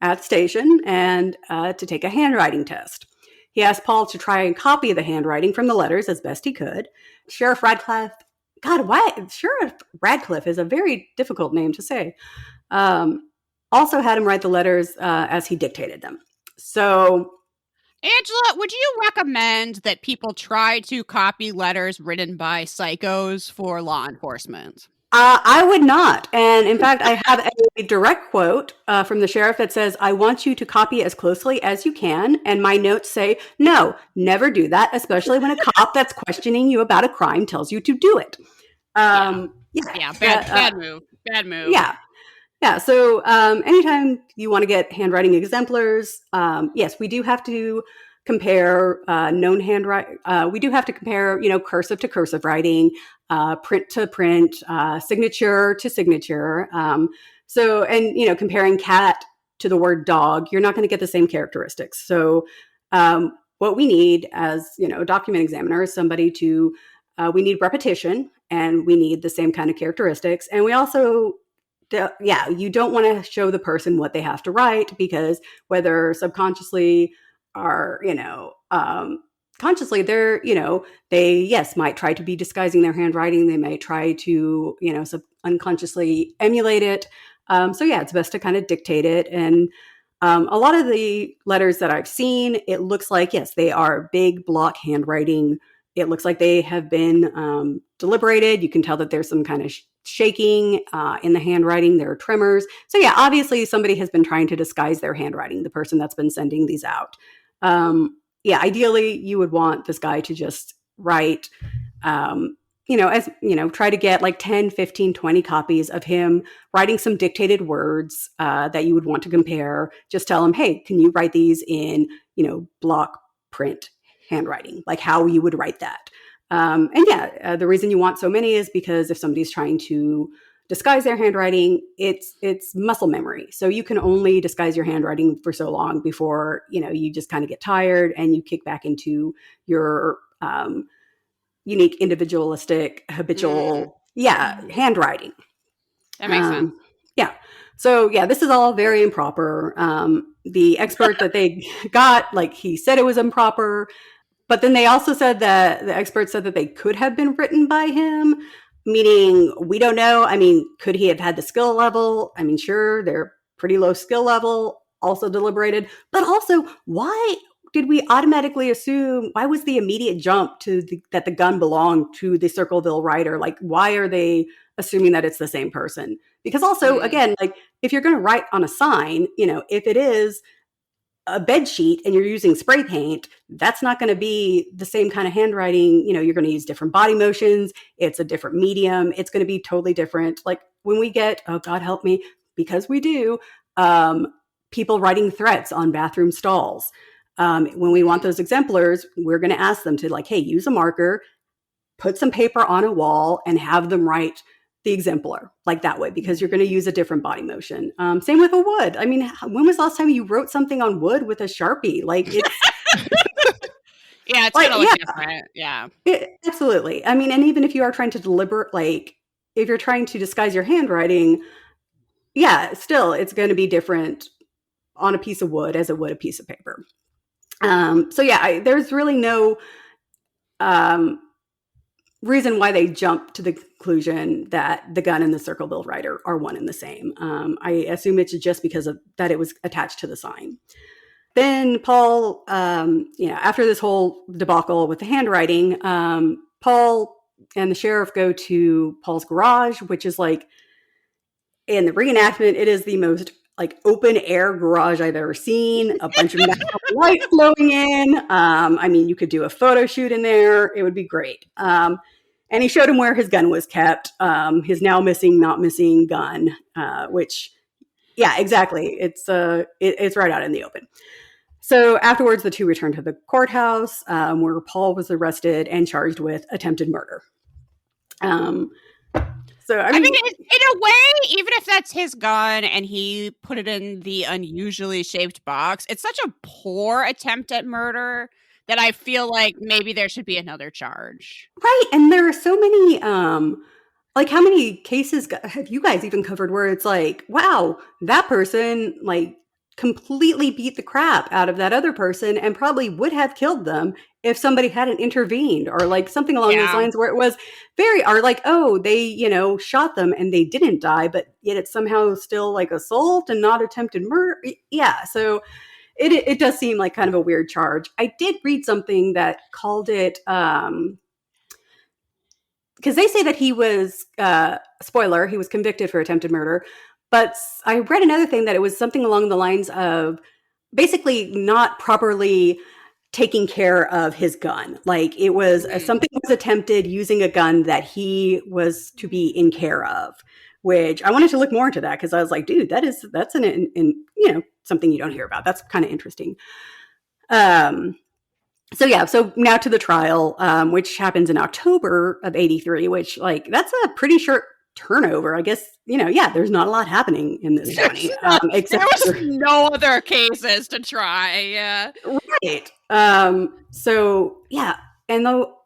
at the station and to take a handwriting test. He asked Paul to try and copy the handwriting from the letters as best he could. Sheriff Radcliffe, God, why? Sheriff Radcliffe is a very difficult name to say. Also had him write the letters as he dictated them. So, Angela, would you recommend that people try to copy letters written by psychos for law enforcement? I would not. And in fact, I have a direct quote from the sheriff that says, "I want you to copy as closely as you can." And my notes say, no, never do that, especially when a cop that's questioning you about a crime tells you to do it. Bad move. Bad move. Yeah. So anytime you want to get handwriting exemplars, yes, we do have to compare known handwriting. We do have to compare, cursive to cursive writing, print to print, signature to signature. Comparing cat to the word dog, you're not going to get the same characteristics. So what we need as, a document examiner is somebody to, we need repetition and we need the same kind of characteristics. And we also, you don't want to show the person what they have to write, because whether subconsciously or, consciously, they're, they, might try to be disguising their handwriting. They may try to, unconsciously emulate it. It's best to kind of dictate it. And a lot of the letters that I've seen, it looks like, yes, they are big block handwriting. It looks like they have been deliberated. You can tell that there's some kind of shaking in the handwriting. There are tremors. So obviously somebody has been trying to disguise their handwriting, the person that's been sending these out. Ideally you would want this guy to just write, try to get like 10, 15, 20 copies of him writing some dictated words that you would want to compare. Just tell him, hey, can you write these in, block print handwriting, like how you would write that. The reason you want so many is because if somebody's trying to disguise their handwriting, it's muscle memory. So you can only disguise your handwriting for so long before, you just kind of get tired and you kick back into your unique, individualistic, habitual, handwriting. That makes sense. So this is all very improper. The expert that they got, he said it was improper, but then they also said that the expert said that they could have been written by him, meaning we don't know. I mean, could he have had the skill level? I mean, sure, they're pretty low skill level, also deliberated, but also why did we automatically assume, why was the immediate jump to that the gun belonged to the Circleville writer? Why are they assuming that it's the same person? Because also, again, if you're going to write on a sign, if it is a bed sheet and you're using spray paint, that's not going to be the same kind of handwriting. You're going to use different body motions. It's a different medium. It's going to be totally different. When we get, oh God help me, because we do, people writing threats on bathroom stalls. When we want those exemplars, we're going to ask them to hey, use a marker, put some paper on a wall and have them write the exemplar that way, because you're going to use a different body motion. Same with a wood. I mean, when was the last time you wrote something on wood with a Sharpie? It's it's going to look different. Yeah, absolutely. I mean, and even if you are trying to if you're trying to disguise your handwriting, still it's going to be different on a piece of wood as it would a piece of paper. There's really no reason why they jump to the conclusion that the gun and the Circleville writer are one and the same. I assume it's just because of that it was attached to the sign. Then Paul, after this whole debacle with the handwriting, Paul and the sheriff go to Paul's garage, which is in the reenactment, it is the most open air garage I've ever seen. A bunch of natural light flowing in. I mean, you could do a photo shoot in there. It would be great. And he showed him where his gun was kept. His now missing, not missing gun, which, exactly. It's right out in the open. So afterwards, the two returned to the courthouse where Paul was arrested and charged with attempted murder. So I mean, in a way, even if that's his gun and he put it in the unusually shaped box, it's such a poor attempt at murder that I feel like maybe there should be another charge. Right. And there are so many, like, how many cases have you guys even covered where it's like, wow, that person like completely beat the crap out of that other person and probably would have killed them if somebody hadn't intervened, or like something along those lines, where it was or like, oh, they, shot them and they didn't die, but yet it's somehow still like assault and not attempted murder. Yeah. So it does seem like kind of a weird charge. I did read something that called it, because they say that he was, spoiler, he was convicted for attempted murder. But I read another thing that it was something along the lines of basically not properly taking care of his gun. Like, it was something was attempted using a gun that he was to be in care of, which I wanted to look more into that, because I was like, dude, that's something you don't hear about. That's kind of interesting. So now to the trial, which happens in October of 83, which, like, that's a pretty short turnover. I guess, there's not a lot happening in this county. There was no other cases to try. Yeah. Right. And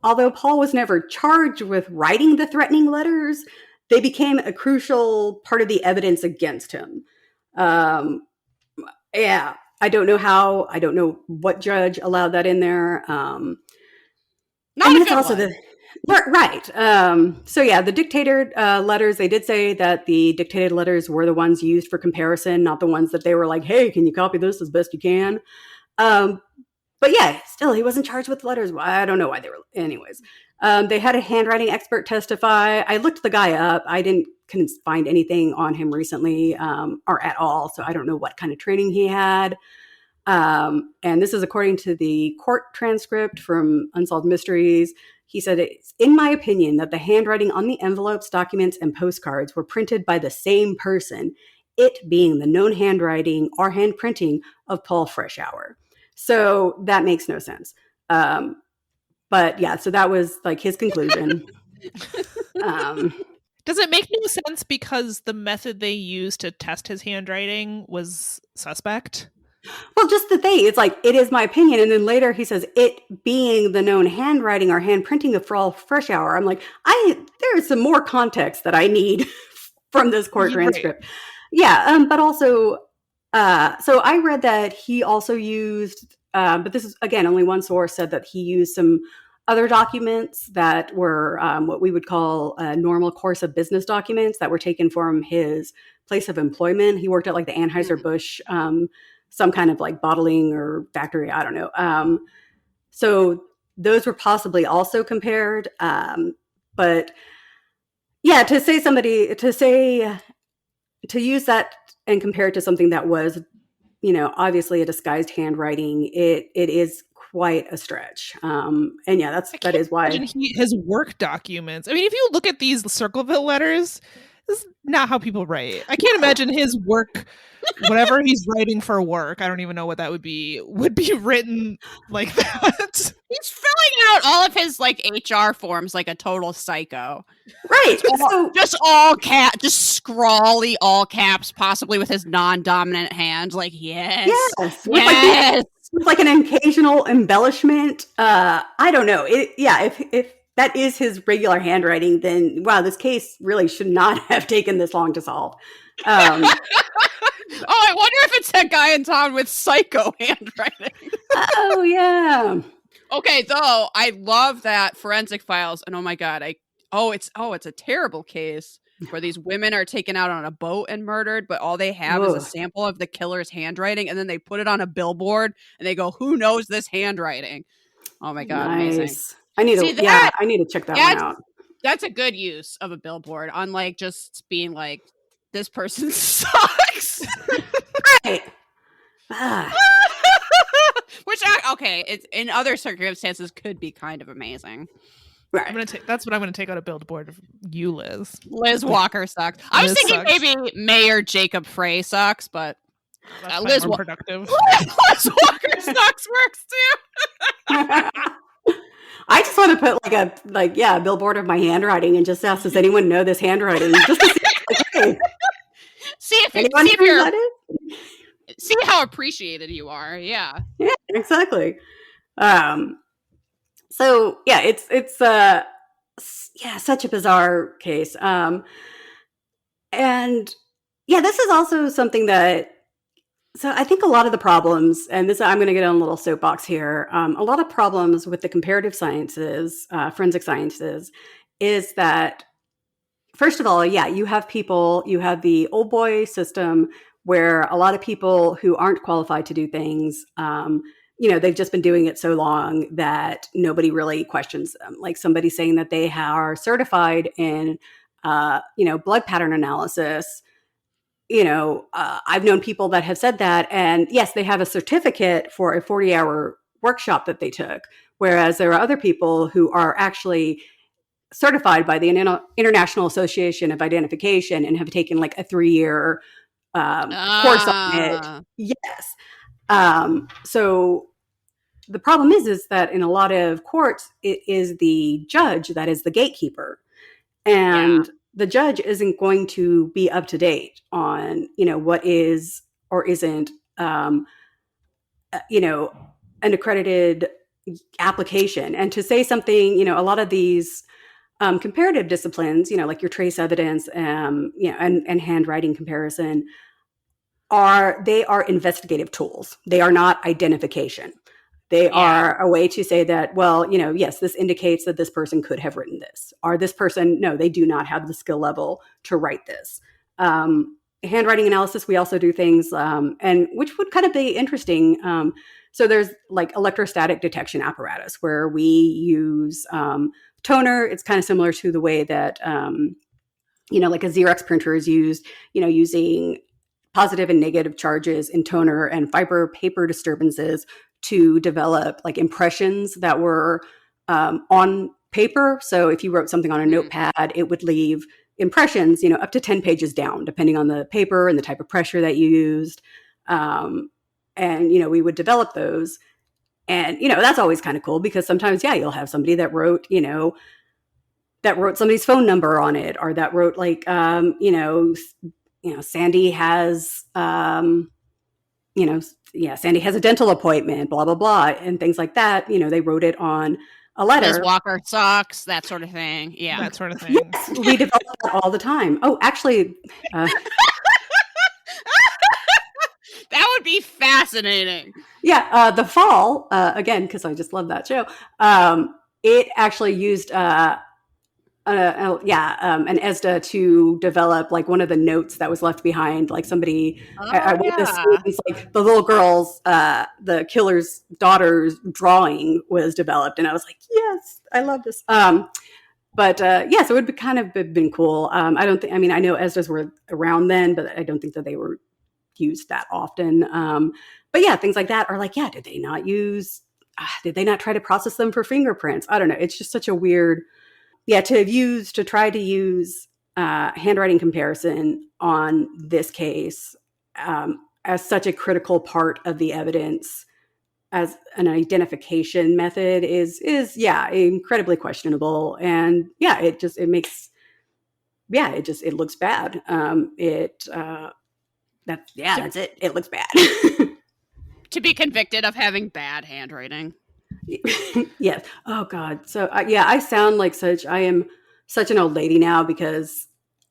although Paul was never charged with writing the threatening letters, they became a crucial part of the evidence against him. I don't know how. I don't know what judge allowed that in there. Not a good one. Right. The dictated letters, they did say that the dictated letters were the ones used for comparison, not the ones that they were like, hey, can you copy this as best you can? But yeah, still, he wasn't charged with letters. I don't know why they were. Anyways, they had a handwriting expert testify. I looked the guy up. I couldn't find anything on him recently or at all. So I don't know what kind of training he had. And this is according to the court transcript from Unsolved Mysteries. He said, it's in my opinion that the handwriting on the envelopes, documents, and postcards were printed by the same person, it being the known handwriting or handprinting of Paul Freshour. So that makes no sense. But yeah, so that was like his conclusion. Does it make no sense because the method they used to test his handwriting was suspect? Well, just the thing, it's like, it is my opinion. And then later he says, it being the known handwriting or handprinting of Paul Freshour. I'm like, there's some more context that I need from this court transcript. Right. Yeah. But also, so I read that he also used, but this is, again, only one source said that he used some other documents that were what we would call a normal course of business documents that were taken from his place of employment. He worked at like the Anheuser-Busch, some kind of like bottling or factory. I don't know. So those were possibly also compared. But yeah, to use that and compare it to something that was, obviously a disguised handwriting, it is quite a stretch. And yeah, that is why his work documents. I mean, if you look at these Circleville letters, this is not how people write. I can't imagine his work, whatever he's writing for work, I don't even know what that would be written like that. He's filling out all of his like HR forms like a total psycho. Right. Just all just scrawly all caps, possibly with his non-dominant hand. Like, yes. With like an occasional embellishment. I don't know. If that is his regular handwriting, then wow, this case really should not have taken this long to solve. I wonder if it's that guy in town with psycho handwriting. Oh yeah. Okay, though I love that forensic files, and oh my god, it's a terrible case where these women are taken out on a boat and murdered, but all they have is a sample of the killer's handwriting, and then they put it on a billboard, and they go, "Who knows this handwriting?" Oh my god, nice. Amazing! I need to check that one out. That's a good use of a billboard, unlike just being like, "This person sucks." Right. Which, it's in other circumstances could be kind of amazing. Right. That's what I'm gonna take out a billboard of you, Liz. Liz Walker sucks. I was thinking maybe Mayor Jacob Frey sucks, but Liz more productive. Liz Walker sucks. works too. I just want to put a billboard of my handwriting and just ask, does anyone know this handwriting? Just to see, see how appreciated you are. Yeah. Yeah, exactly. So yeah, it's such a bizarre case. And yeah, this is also something that, so I think a lot of the problems, and this, I'm going to get on a little soapbox here. A lot of problems with the comparative sciences, forensic sciences, is that, first of all, yeah, you have the old boy system where a lot of people who aren't qualified to do things, they've just been doing it so long that nobody really questions them. Like somebody saying that they are certified in, blood pattern analysis. I've known people that have said that, and yes, they have a certificate for a 40-hour workshop that they took, whereas there are other people who are actually certified by the International Association of Identification and have taken like a 3-year course on it. Yes. So the problem is that in a lot of courts, it is the judge that is the gatekeeper, and the judge isn't going to be up to date on, what is or isn't, an accredited application. And to say something, a lot of these comparative disciplines, like your trace evidence, and handwriting comparison, they are investigative tools. They are not identification. They are a way to say that, well, yes, this indicates that this person could have written this, or this person, no, they do not have the skill level to write this. Handwriting analysis, we also do things, and which would kind of be interesting. So there's like electrostatic detection apparatus where we use toner. It's kind of similar to the way that, like a Xerox printer is used, using positive and negative charges in toner and fiber paper disturbances to develop like impressions that were on paper. So if you wrote something on a notepad, it would leave impressions, up to 10 pages down, depending on the paper and the type of pressure that you used. And, we would develop those. And, that's always kind of cool because sometimes, you'll have somebody that wrote, somebody's phone number on it, or that wrote like, Sandy has, Sandy has a dental appointment, blah, blah, blah, and things like that. They wrote it on a letter. Liz Walker sucks, that sort of thing. Yeah. That sort of thing. Yes, we develop that all the time. Oh, actually. That would be fascinating. Yeah. The Fall, again, because I just love that show. It actually used an ESDA to develop like one of the notes that was left behind, like somebody at one of the scenes, like the little girl's, the killer's daughter's drawing was developed, and I was like, yes, I love this. So it would be kind of been cool. I know ESDAs were around then, but I don't think that they were used that often. But yeah, things like that are like, did they not try to process them for fingerprints? I don't know. It's just such a weird. Yeah, to try to use handwriting comparison on this case as such a critical part of the evidence as an identification method is incredibly questionable. And it looks bad. That's it. It looks bad. To be convicted of having bad handwriting. Yes. Oh God. So I sound like I am such an old lady now because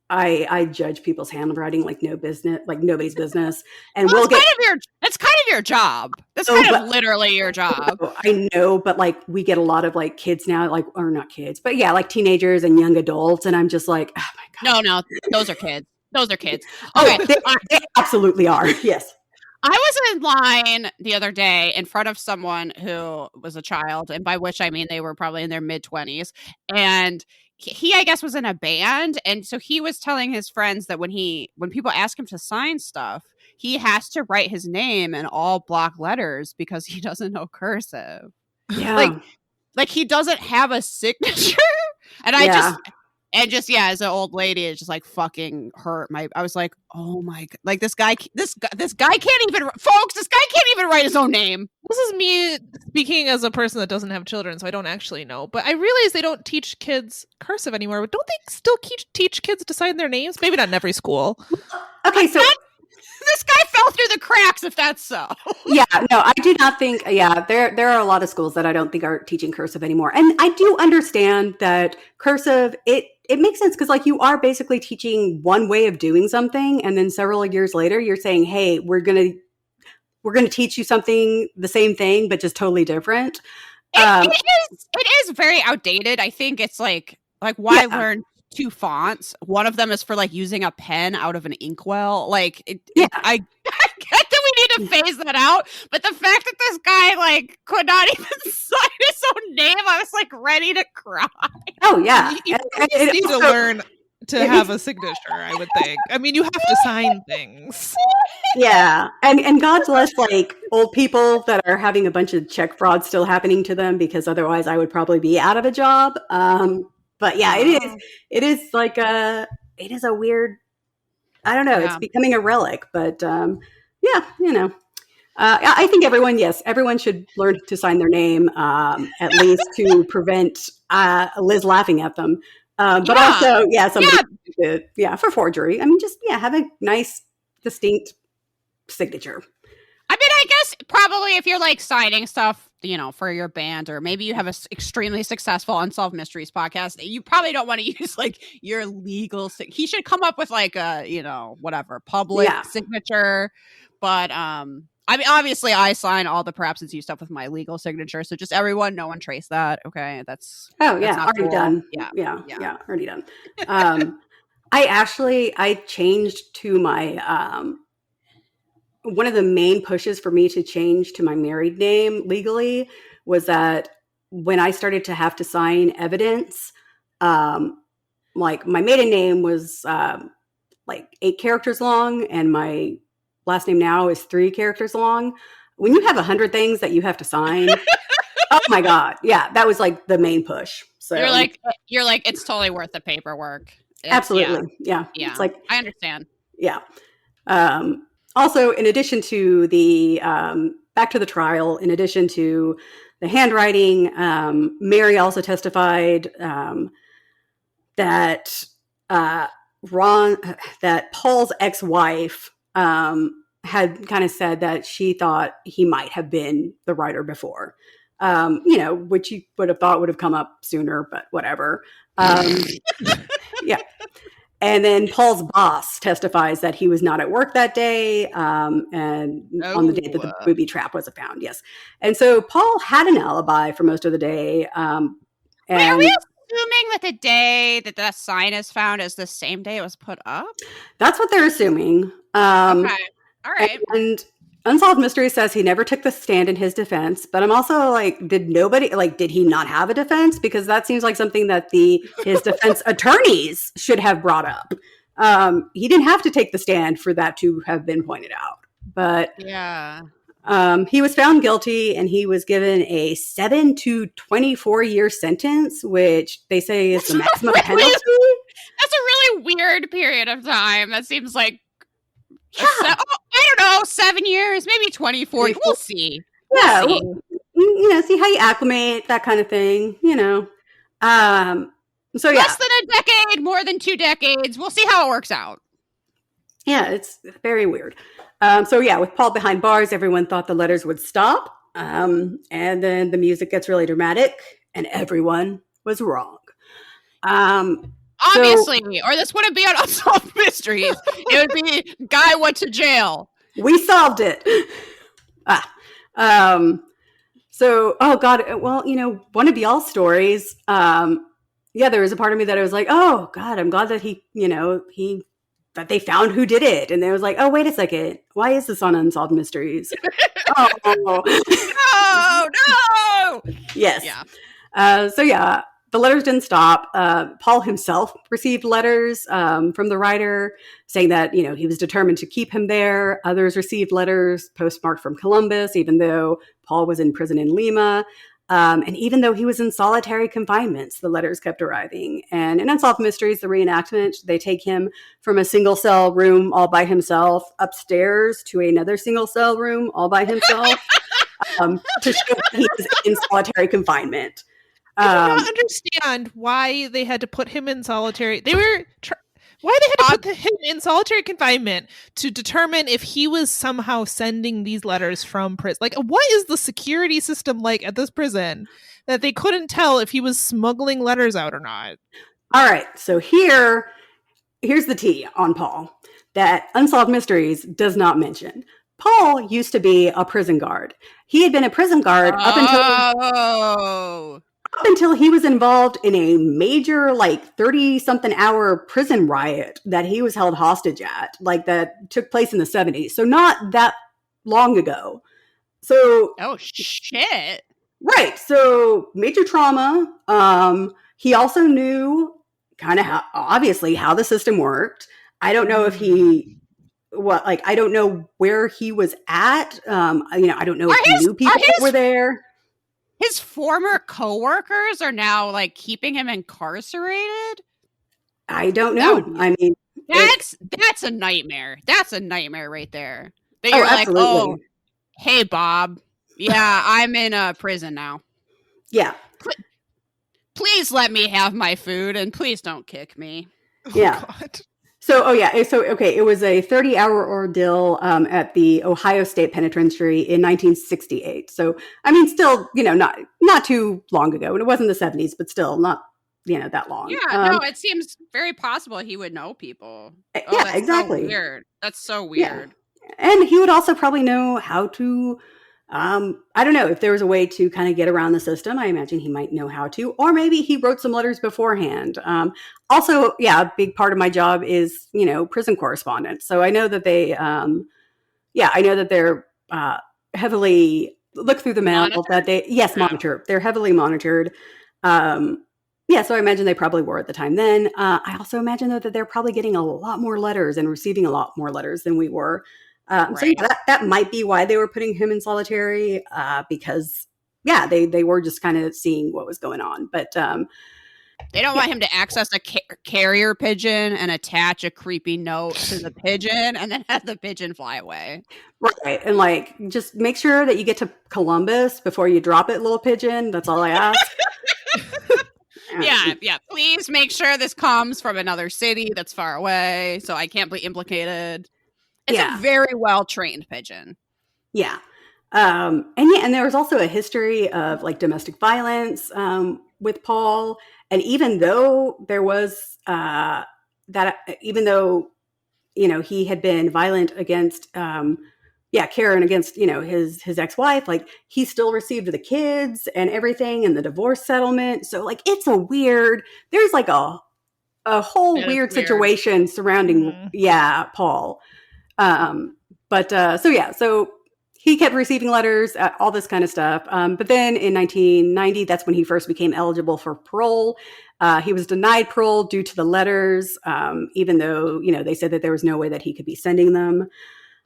I judge people's handwriting like nobody's business. And that's kind of your job. That's literally your job. I know, but like we get a lot of like kids now, or not kids, but like teenagers and young adults. And I'm just like, oh my God. No, those are kids. Those are kids. Okay. They absolutely are. Yes. I was in line the other day in front of someone who was a child, and by which I mean they were probably in their mid-20s, and he I guess was in a band, and so he was telling his friends that when people ask him to sign stuff, he has to write his name in all block letters because he doesn't know cursive. Yeah. Like he doesn't have a signature. And I And just as an old lady, it just like fucking hurt my. I was like, oh my god, like this guy can't even, folks. This guy can't even write his own name. This is me speaking as a person that doesn't have children, so I don't actually know. But I realize they don't teach kids cursive anymore. But don't they still teach kids to sign their names? Maybe not in every school. Okay, so this guy fell through the cracks. If that's so, yeah, no, I do not think. Yeah, there are a lot of schools that I don't think are teaching cursive anymore, and I do understand that cursive it makes sense because like you are basically teaching one way of doing something, and then several years later you're saying, hey, we're gonna teach you something, the same thing but just totally different. It is very outdated. I think it's like why learn 2 fonts? One of them is for like using a pen out of an inkwell. Like I get that we need to phase that out, but the fact that this guy like could not even sign his own name, I was like ready to cry. Oh yeah, You need to learn to have a signature, I would think. I mean, you have to sign things. Yeah, and God bless like old people that are having a bunch of check fraud still happening to them, because otherwise I would probably be out of a job. But yeah, it is like it is a weird, I don't know, it's becoming a relic, but yeah, you know, I think everyone should learn to sign their name, at least to prevent Liz laughing at them. But also, somebody for forgery. I mean, just have a nice, distinct signature. I mean, I guess probably if you're like signing stuff, you know, for your band, or maybe you have a extremely successful Unsolved Mysteries podcast, you probably don't want to use like your legal. He should come up with like a, you know, whatever public signature. But I mean, obviously, I sign all the Perhaps It's You stuff with my legal signature. So just everyone, no one trace that. Okay, that's already cool. done. Yeah, already done. I changed to my one of the main pushes for me to change to my married name legally was that when I started to have to sign evidence, like my maiden name was like 8 characters long, and my last name now is 3 characters long. When you have 100 things that you have to sign, oh my God. Yeah, that was like the main push. So you're like, it's totally worth the paperwork. Absolutely. Yeah. It's like, I understand. Yeah. Also, in addition to the back to the trial, in addition to the handwriting, Mary also testified that that Paul's ex-wife had kind of said that she thought he might have been the writer before, you know, which you would have thought would have come up sooner, but whatever. Yeah. And then Paul's boss testifies that he was not at work that day, and on the day that the booby trap was found. Yes. And so Paul had an alibi for most of the day. Wait, are we assuming that the day that the sign is found is the same day it was put up? That's what they're assuming. Okay. All right. And Unsolved Mystery says he never took the stand in his defense, but I'm also like, did he not have a defense? Because that seems like something that his defense attorneys should have brought up. He didn't have to take the stand for that to have been pointed out. But he was found guilty, and he was given a 7 to 24 year sentence, which they say is the maximum penalty. That's a really weird period of time. That seems like I don't know, 7 years, maybe 24. We'll see. Yeah, you know, see how you acclimate, that kind of thing. You know, so less than a decade, more than 2 decades. We'll see how it works out. Yeah, it's very weird. So yeah, with Paul behind bars, everyone thought the letters would stop, and then the music gets really dramatic, and everyone was wrong. Obviously, or this wouldn't be on Unsolved Mysteries. It would be guy went to jail. We solved it. So, oh God, well, you know, one of y'all's stories, there was a part of me that I was like, oh God, I'm glad that that they found who did it. And they was like, oh, wait a second. Why is this on Unsolved Mysteries? No. Yes. Yeah. The letters didn't stop. Paul himself received letters from the writer saying that, you know, he was determined to keep him there. Others received letters postmarked from Columbus, even though Paul was in prison in Lima. And even though he was in solitary confinement, the letters kept arriving. And in Unsolved Mysteries, the reenactment, they take him from a single cell room all by himself upstairs to another single cell room all by himself to show that he was in solitary confinement. I do not understand why they had to put him in solitary. Why they had to put him in solitary confinement to determine if he was somehow sending these letters from prison. Like, what is the security system like at this prison that they couldn't tell if he was smuggling letters out or not? All right, so here's the tea on Paul that Unsolved Mysteries does not mention. Paul used to be a prison guard. He had been a prison guard up until he was involved in a major, like 30-something hour prison riot that he was held hostage at, like that took place in the 70s. So not that long ago. So oh shit. Right. So major trauma. He also knew kind of obviously how the system worked. I don't know if I don't know where he was at. I don't know if he knew people that were there. His former coworkers are now like keeping him incarcerated. I don't know. I mean, that's a nightmare. That's a nightmare right there. That you're like, absolutely. oh, hey Bob, yeah, I'm in a prison now. Yeah. Please let me have my food and please don't kick me. Yeah. Oh, God. So, it was a 30-hour ordeal at the Ohio State Penitentiary in 1968. So, I mean, still, not too long ago. And it wasn't the 70s, but still not, that long. Yeah, no, it seems very possible he would know people. Yeah, exactly. So weird. That's so weird. Yeah. And he would also probably know how to, I don't know, if there was a way to kind of get around the system. I imagine he might know how to, or maybe he wrote some letters beforehand. Also, a big part of my job is, prison correspondence. So I know that they're heavily look through the mail monitored? monitor. They're heavily monitored. So I imagine they probably were at the time then. I also imagine though that they're probably getting a lot more letters and receiving a lot more letters than we were. Right. So that might be why they were putting him in solitary, because they were just kind of seeing what was going on. But they don't want him to access a carrier pigeon and attach a creepy note to the pigeon and then have the pigeon fly away. Right. And like, just make sure that you get to Columbus before you drop it, little pigeon. That's all I ask. Yeah. Please make sure this comes from another city that's far away so I can't be implicated. It's a very well-trained pigeon. Yeah. And there was also a history of like domestic violence with Paul. And even though there was he had been violent against Karen, against his ex-wife, like he still received the kids and everything and the divorce settlement. So like it's there's like a whole weird situation surrounding Paul. So he kept receiving letters, all this kind of stuff. But then in 1990, that's when he first became eligible for parole. He was denied parole due to the letters, even though, they said that there was no way that he could be sending them.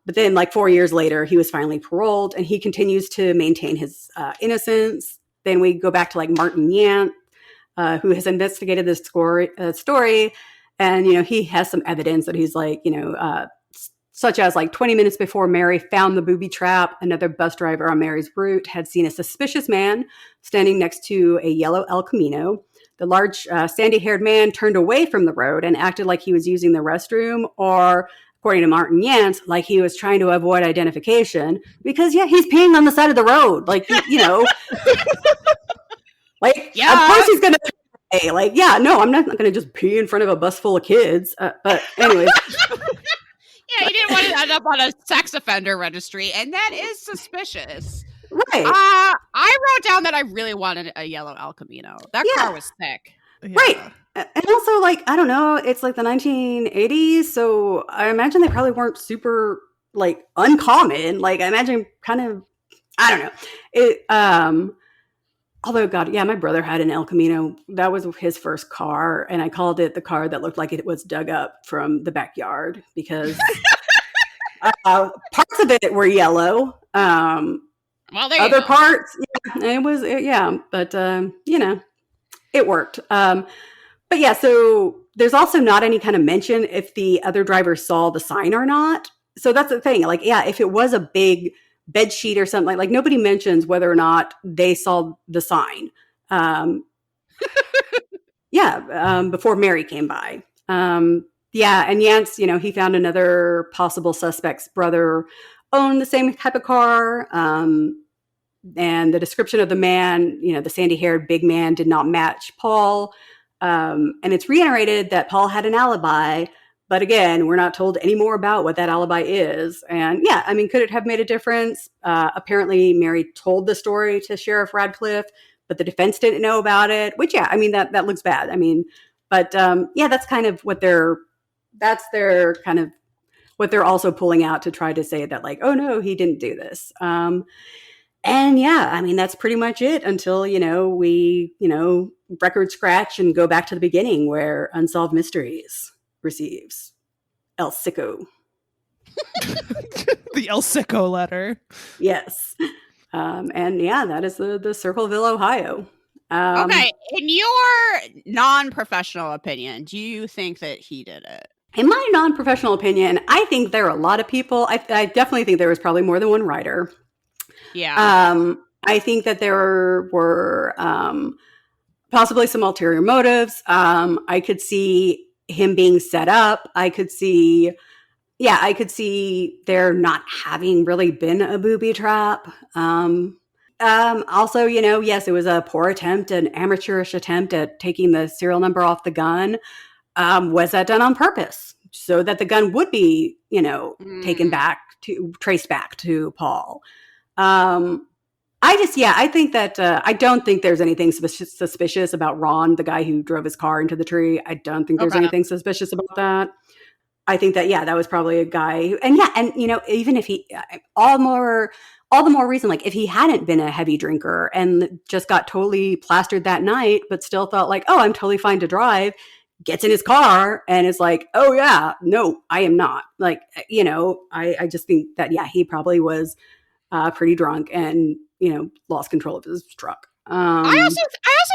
But then like 4 years later, he was finally paroled and he continues to maintain his innocence. Then we go back to like Martin Yant, who has investigated this story. And, he has some evidence that he's like, such as like 20 minutes before Mary found the booby trap, another bus driver on Mary's route had seen a suspicious man standing next to a yellow El Camino. The large sandy-haired man turned away from the road and acted like he was using the restroom, or according to Martin Yance, like he was trying to avoid identification because he's peeing on the side of the road. Like, like, of course he's going to pay. Like, I'm not going to just pee in front of a bus full of kids. But anyways. Yeah, he didn't want to end up on a sex offender registry, and that is suspicious. Right. I wrote down that I really wanted a yellow El Camino. That car was sick. Yeah. Right. And also, like, I don't know, it's like the 1980s, so I imagine they probably weren't super, like, uncommon. Like, I imagine kind of, I don't know. It, although, God, my brother had an El Camino. That was his first car, and I called it the car that looked like it was dug up from the backyard because parts of it were yellow. Well, there other you go. parts, it was, yeah, but it worked. But yeah, so there's also not any kind of mention if the other driver saw the sign or not. So that's the thing. Like, yeah, if it was a big bed sheet or something, like nobody mentions whether or not they saw the sign. Before Mary came by. Yeah, and Yance, he found another possible suspect's brother owned the same type of car. And the description of the man, the sandy-haired big man, did not match Paul. And it's reiterated that Paul had an alibi. But again, we're not told any more about what that alibi is. And yeah, I mean, could it have made a difference? Apparently, Mary told the story to Sheriff Radcliffe, but the defense didn't know about it, which, yeah, I mean, that looks bad. I mean, but yeah, that's kind of what they're also pulling out to try to say that, like, oh no, he didn't do this. And yeah, I mean, that's pretty much it until, we, record scratch and go back to the beginning where Unsolved Mysteries receives El Sicko. The El Sicko letter. Yes. And yeah, that is the Circleville, Ohio. Okay, in your non-professional opinion, do you think that he did it? In my non-professional opinion, I think there are a lot of people. I definitely think there was probably more than one writer. Yeah. I think that there were possibly some ulterior motives. I could see him being set up. I could see there not having really been a booby trap. Also, yes, it was a poor attempt, an amateurish attempt at taking the serial number off the gun. Was that done on purpose so that the gun would be, traced back to Paul? I think that I don't think there's anything suspicious about Ron, the guy who drove his car into the tree. I don't think there's anything suspicious about that. I think that, that was probably a guy who, even if he, all the more reason, like if he hadn't been a heavy drinker and just got totally plastered that night, but still thought like, oh, I'm totally fine to drive, gets in his car and is like, oh yeah, no, I am not. Like, I just think that, he probably was pretty drunk and, lost control of his truck. I also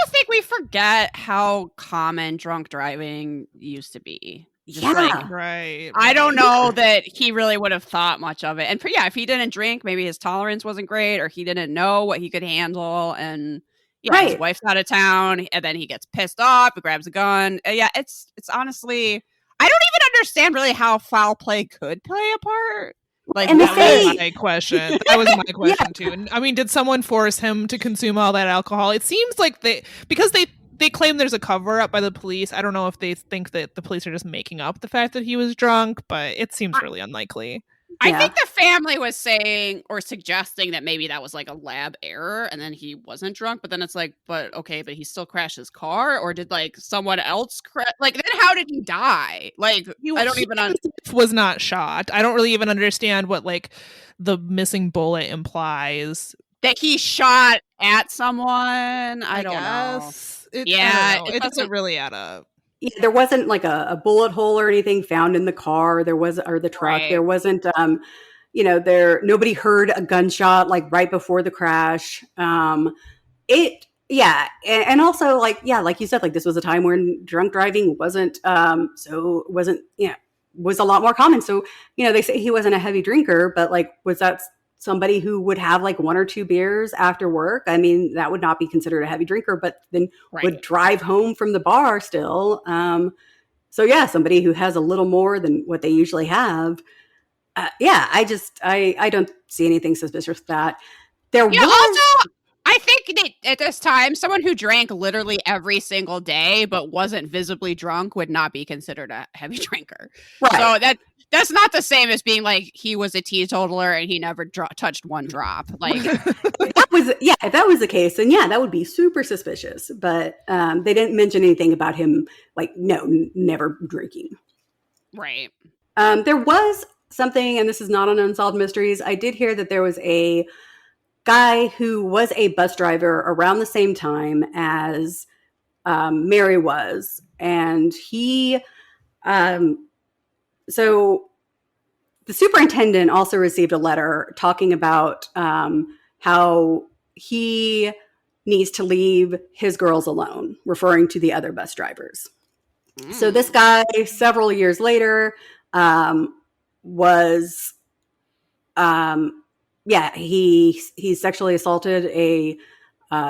think we forget how common drunk driving used to be. Right. I don't know that he really would have thought much of it. And if he didn't drink, maybe his tolerance wasn't great, or he didn't know what he could handle. And his wife's out of town, and then he gets pissed off, he grabs a gun. It's honestly, I don't even understand really how foul play could play a part. Like, and that was my question. That was my question too. I mean, did someone force him to consume all that alcohol? It seems like they claim there's a cover up by the police. I don't know if they think that the police are just making up the fact that he was drunk, but it seems really unlikely. I think the family was saying or suggesting that maybe that was like a lab error and then he wasn't drunk, but then it's like, but he still crashed his car, or did like someone else then how did he die? Like, I don't even was not shot. I don't really even understand what like the missing bullet implies. That he shot at someone? I don't know. It doesn't really add up. Yeah, there wasn't like a bullet hole or anything found in the car. Or the truck. Right. There wasn't, nobody heard a gunshot like right before the crash. And also like you said, like this was a time when drunk driving was a lot more common. So, they say he wasn't a heavy drinker, but like, was that somebody who would have like one or two beers after work? I mean, that would not be considered a heavy drinker, but then would drive home from the bar still. Somebody who has a little more than what they usually have. I don't see anything suspicious with that. Also, I think that at this time, someone who drank literally every single day but wasn't visibly drunk would not be considered a heavy drinker. Right. So that's not the same as being like he was a teetotaler and he never touched one drop. Like if that was the case, then that would be super suspicious. But they didn't mention anything about him like never drinking. Right. There was something, and this is not on Unsolved Mysteries. I did hear that there was a guy who was a bus driver around the same time as Mary was, and he. So the superintendent also received a letter talking about how, he needs to leave his girls alone, referring to the other bus drivers. So this guy, several years later, was, he sexually assaulted a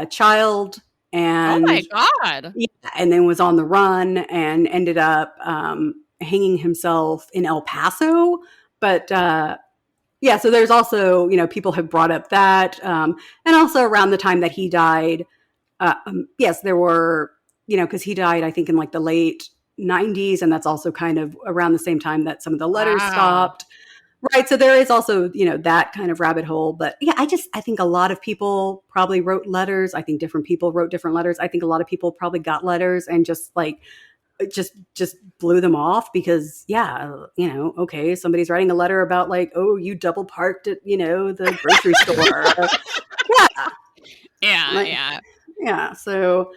child, and oh my God. yeah, and then was on the run and ended up hanging himself in El Paso. But so there's also, people have brought up that, and also around the time that he died, yes, there were, because he died, I think, in like the late 90s, and that's also kind of around the same time that some of the letters stopped. Right. So there is also, that kind of rabbit hole. But yeah, I think a lot of people probably wrote letters. I think different people wrote different letters. I think a lot of people probably got letters and just blew them off because, okay, somebody's writing a letter about like, oh, you double parked at, the grocery store. Yeah. So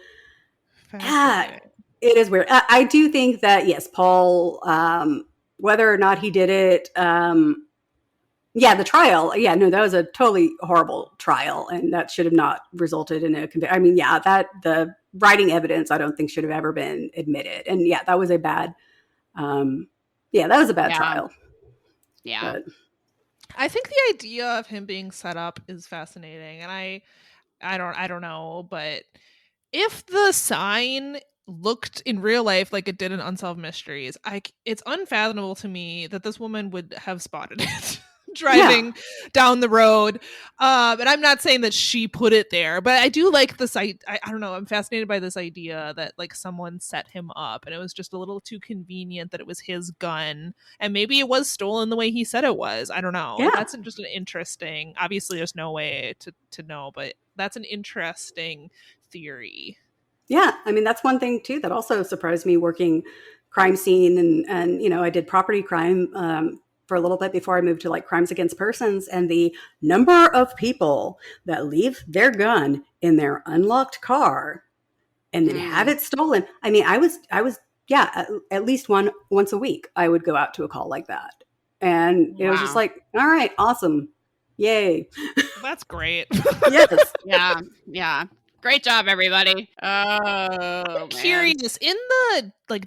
it is weird. I do think that, yes, Paul, whether or not he did it, the trial, that was a totally horrible trial, and that should have not resulted in a conviction. I mean, that the writing evidence I don't think should have ever been admitted, and that was a bad, trial. Yeah, but I think the idea of him being set up is fascinating, and I don't know, but if the sign looked in real life like it did in Unsolved Mysteries, it's unfathomable to me that this woman would have spotted it driving down the road. And I'm not saying that she put it there, but I do like this. I don't know. I'm fascinated by this idea that like someone set him up and it was just a little too convenient that it was his gun, and maybe it was stolen the way he said it was. I don't know. That's just an interesting, obviously there's no way to know, but that's an interesting theory. Yeah, I mean, that's one thing too that also surprised me working crime scene, and I did property crime for a little bit before I moved to like crimes against persons, and the number of people that leave their gun in their unlocked car and then have it stolen. I mean, I was at least once a week I would go out to a call like that, and it was just like, all right, awesome, yay, that's great. Yes, yeah. Great job, everybody. Oh, curious, in the like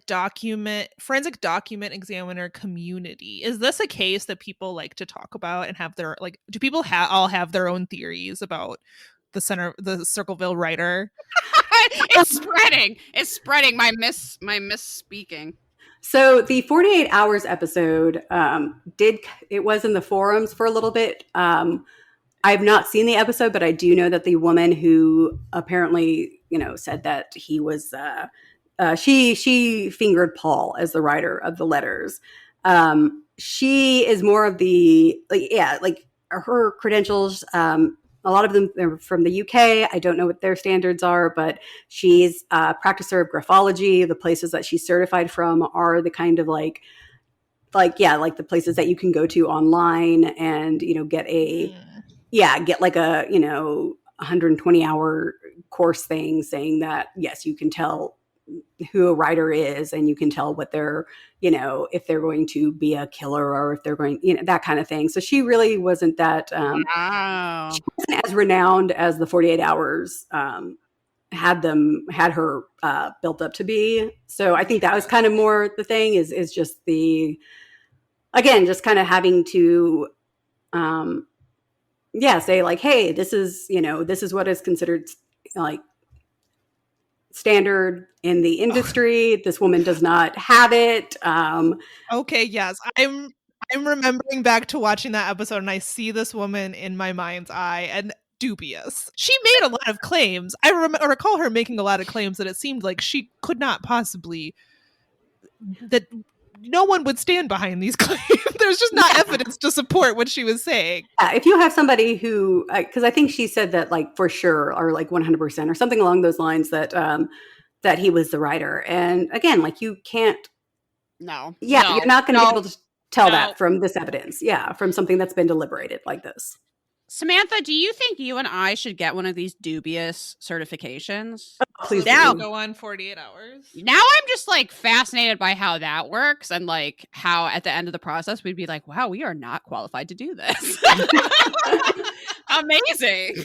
forensic document examiner community, is this a case that people like to talk about and have their like? Do people all have their own theories about the Circleville writer? It's spreading. My misspeaking. So the 48 Hours episode was in the forums for a little bit. I've not seen the episode, but I do know that the woman who apparently, said that he was, she fingered Paul as the writer of the letters. She is more of the, her credentials, a lot of them are from the UK. I don't know what their standards are, but she's a practicer of graphology. The places that she's certified from are the kind of like the places that you can go to online and, get get like a, 120-hour course thing saying that, yes, you can tell who a writer is and you can tell what they're, if they're going to be a killer or if they're going, that kind of thing. So she really wasn't that, she wasn't as renowned as the 48 Hours had her built up to be. So I think that was kind of more the thing is just just kind of having to, say like, hey, this is what is considered like standard in the industry. This woman does not have it. Okay, yes. I'm remembering back to watching that episode and I see this woman in my mind's eye and dubious. She made a lot of claims. I recall her making a lot of claims that it seemed like she could not possibly, that no one would stand behind these claims. There's just not evidence to support what she was saying. Yeah, if you have somebody who, because I think she said that like for sure or like 100% or something along those lines that that he was the writer. And again, like you can't. No. You're not going to be able to tell that from this evidence. Yeah, from something that's been deliberated like this. Samantha, do you think you and I should get one of these dubious certifications? Please now go on 48 Hours. Now I'm just like fascinated by how that works and like how at the end of the process we'd be like, wow, we are not qualified to do this. Amazing.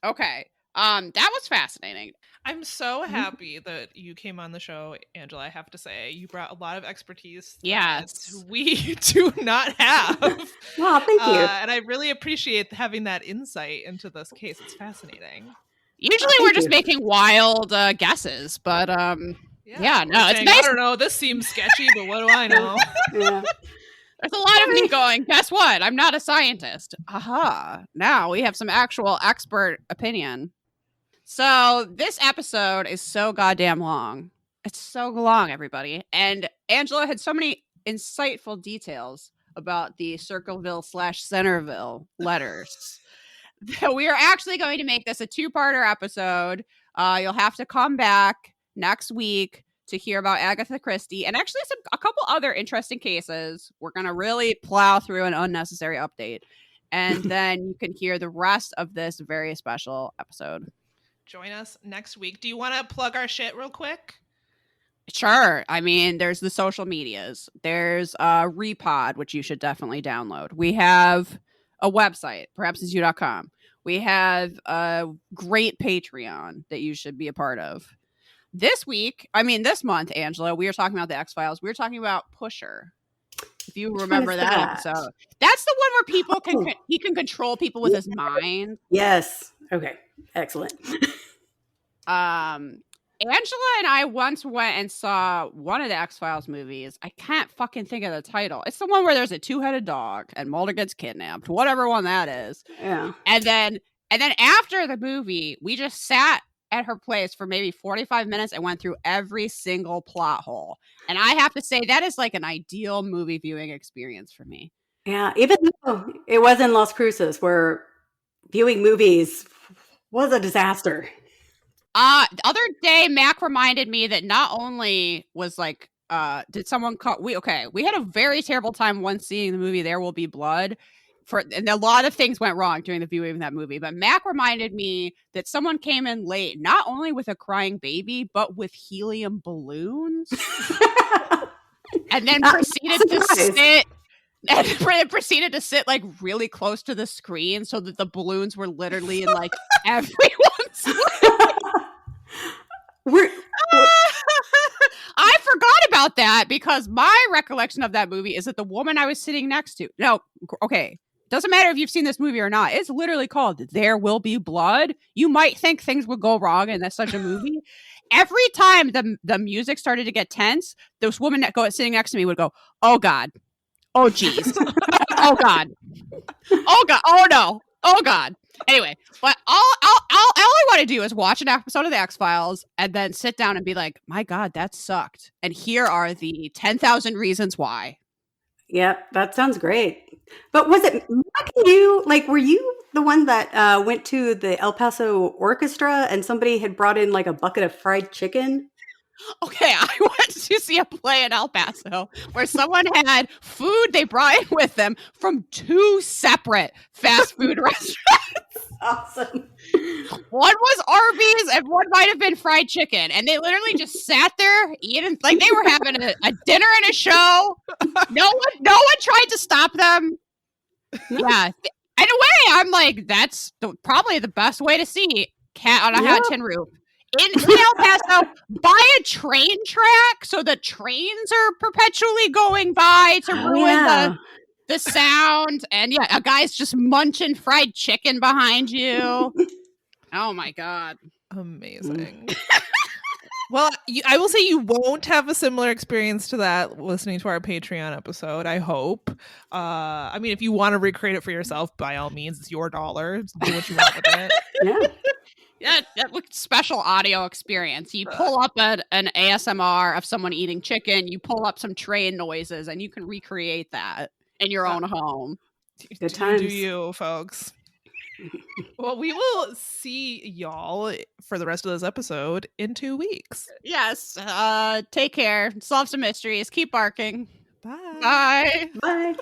Okay. That was fascinating. I'm so happy that you came on the show, Angela. I have to say, you brought a lot of expertise Yes. that we do not have. Well, thank you. And I really appreciate having that insight into this case. It's fascinating. Usually we're just making wild guesses, but yeah, no, it's saying, nice. I don't know. This seems sketchy, but what do I know? Yeah. There's a lot of me going, guess what? I'm not a scientist. Aha. Now we have some actual expert opinion. So this episode is so goddamn long. It's so long, everybody. And Angela had so many insightful details about the Circleville/Centerville letters that we are actually going to make this a two-parter episode. You'll have to come back next week to hear about Agatha Christie and actually a couple other interesting cases. We're going to really plow through an unnecessary update. And then you can hear the rest of this very special episode. Join us next week. Do you want to plug our shit real quick? Sure. I mean, there's the social medias. There's Repod, which you should definitely download. We have a website, perhapsitsyou.com. We have a great Patreon that you should be a part of. This month, Angela, we were talking about the X-Files. We were talking about Pusher. If you remember that episode. That's the one where he can control people with his mind. Yes. Okay. Excellent. Angela and I once went and saw one of the X-Files movies. I can't fucking think of the title. It's the one where there's a two-headed dog and Mulder gets kidnapped. Whatever one that is. Yeah. And then after the movie, we just sat at her place for maybe 45 minutes and went through every single plot hole. And I have to say that is like an ideal movie viewing experience for me. Yeah. Even though it was in Las Cruces where viewing movies was a disaster. The other day, Mac reminded me that not only was like, did someone cut? We had a very terrible time once seeing the movie There Will Be Blood, and a lot of things went wrong during the viewing of that movie. But Mac reminded me that someone came in late, not only with a crying baby, but with helium balloons, and then proceeded to sit like really close to the screen so that the balloons were literally in like everyone's I forgot about that because my recollection of that movie is that the woman I was sitting next to. No, okay. Doesn't matter if you've seen this movie or not. It's literally called There Will Be Blood. You might think things would go wrong in such a movie. Every time the music started to get tense, this woman sitting next to me would go, "Oh God. Oh geez. Oh God. Oh God. Oh no. Oh God." Anyway, but all I want to do is watch an episode of the X-Files and then sit down and be like, my God, that sucked. And here are the 10,000 reasons why. Yep, that sounds great. But were you the one that went to the El Paso Orchestra and somebody had brought in like a bucket of fried chicken? Okay, I went to see a play in El Paso where someone had food they brought in with them from two separate fast food restaurants. Awesome. One was Arby's and one might have been fried chicken. And they literally just sat there eating like they were having a dinner and a show. No one tried to stop them. Yeah. In a way, I'm like, that's probably the best way to see Cat on a Hot Tin Roof. In El Paso, by a train track, so the trains are perpetually going by to ruin the sound. And yeah, a guy's just munching fried chicken behind you. Oh my God. Amazing. Well, I will say you won't have a similar experience to that listening to our Patreon episode, I hope. I mean, if you want to recreate it for yourself, by all means, it's your dollar. Do what you want with it. Yeah. Yeah, that looks special audio experience. You pull up an ASMR of someone eating chicken, you pull up some train noises, and you can recreate that in your own home. Good times. Do you, folks? Well, we will see y'all for the rest of this episode in 2 weeks. Yes. Take care. Solve some mysteries. Keep barking. Bye. Bye. Bye.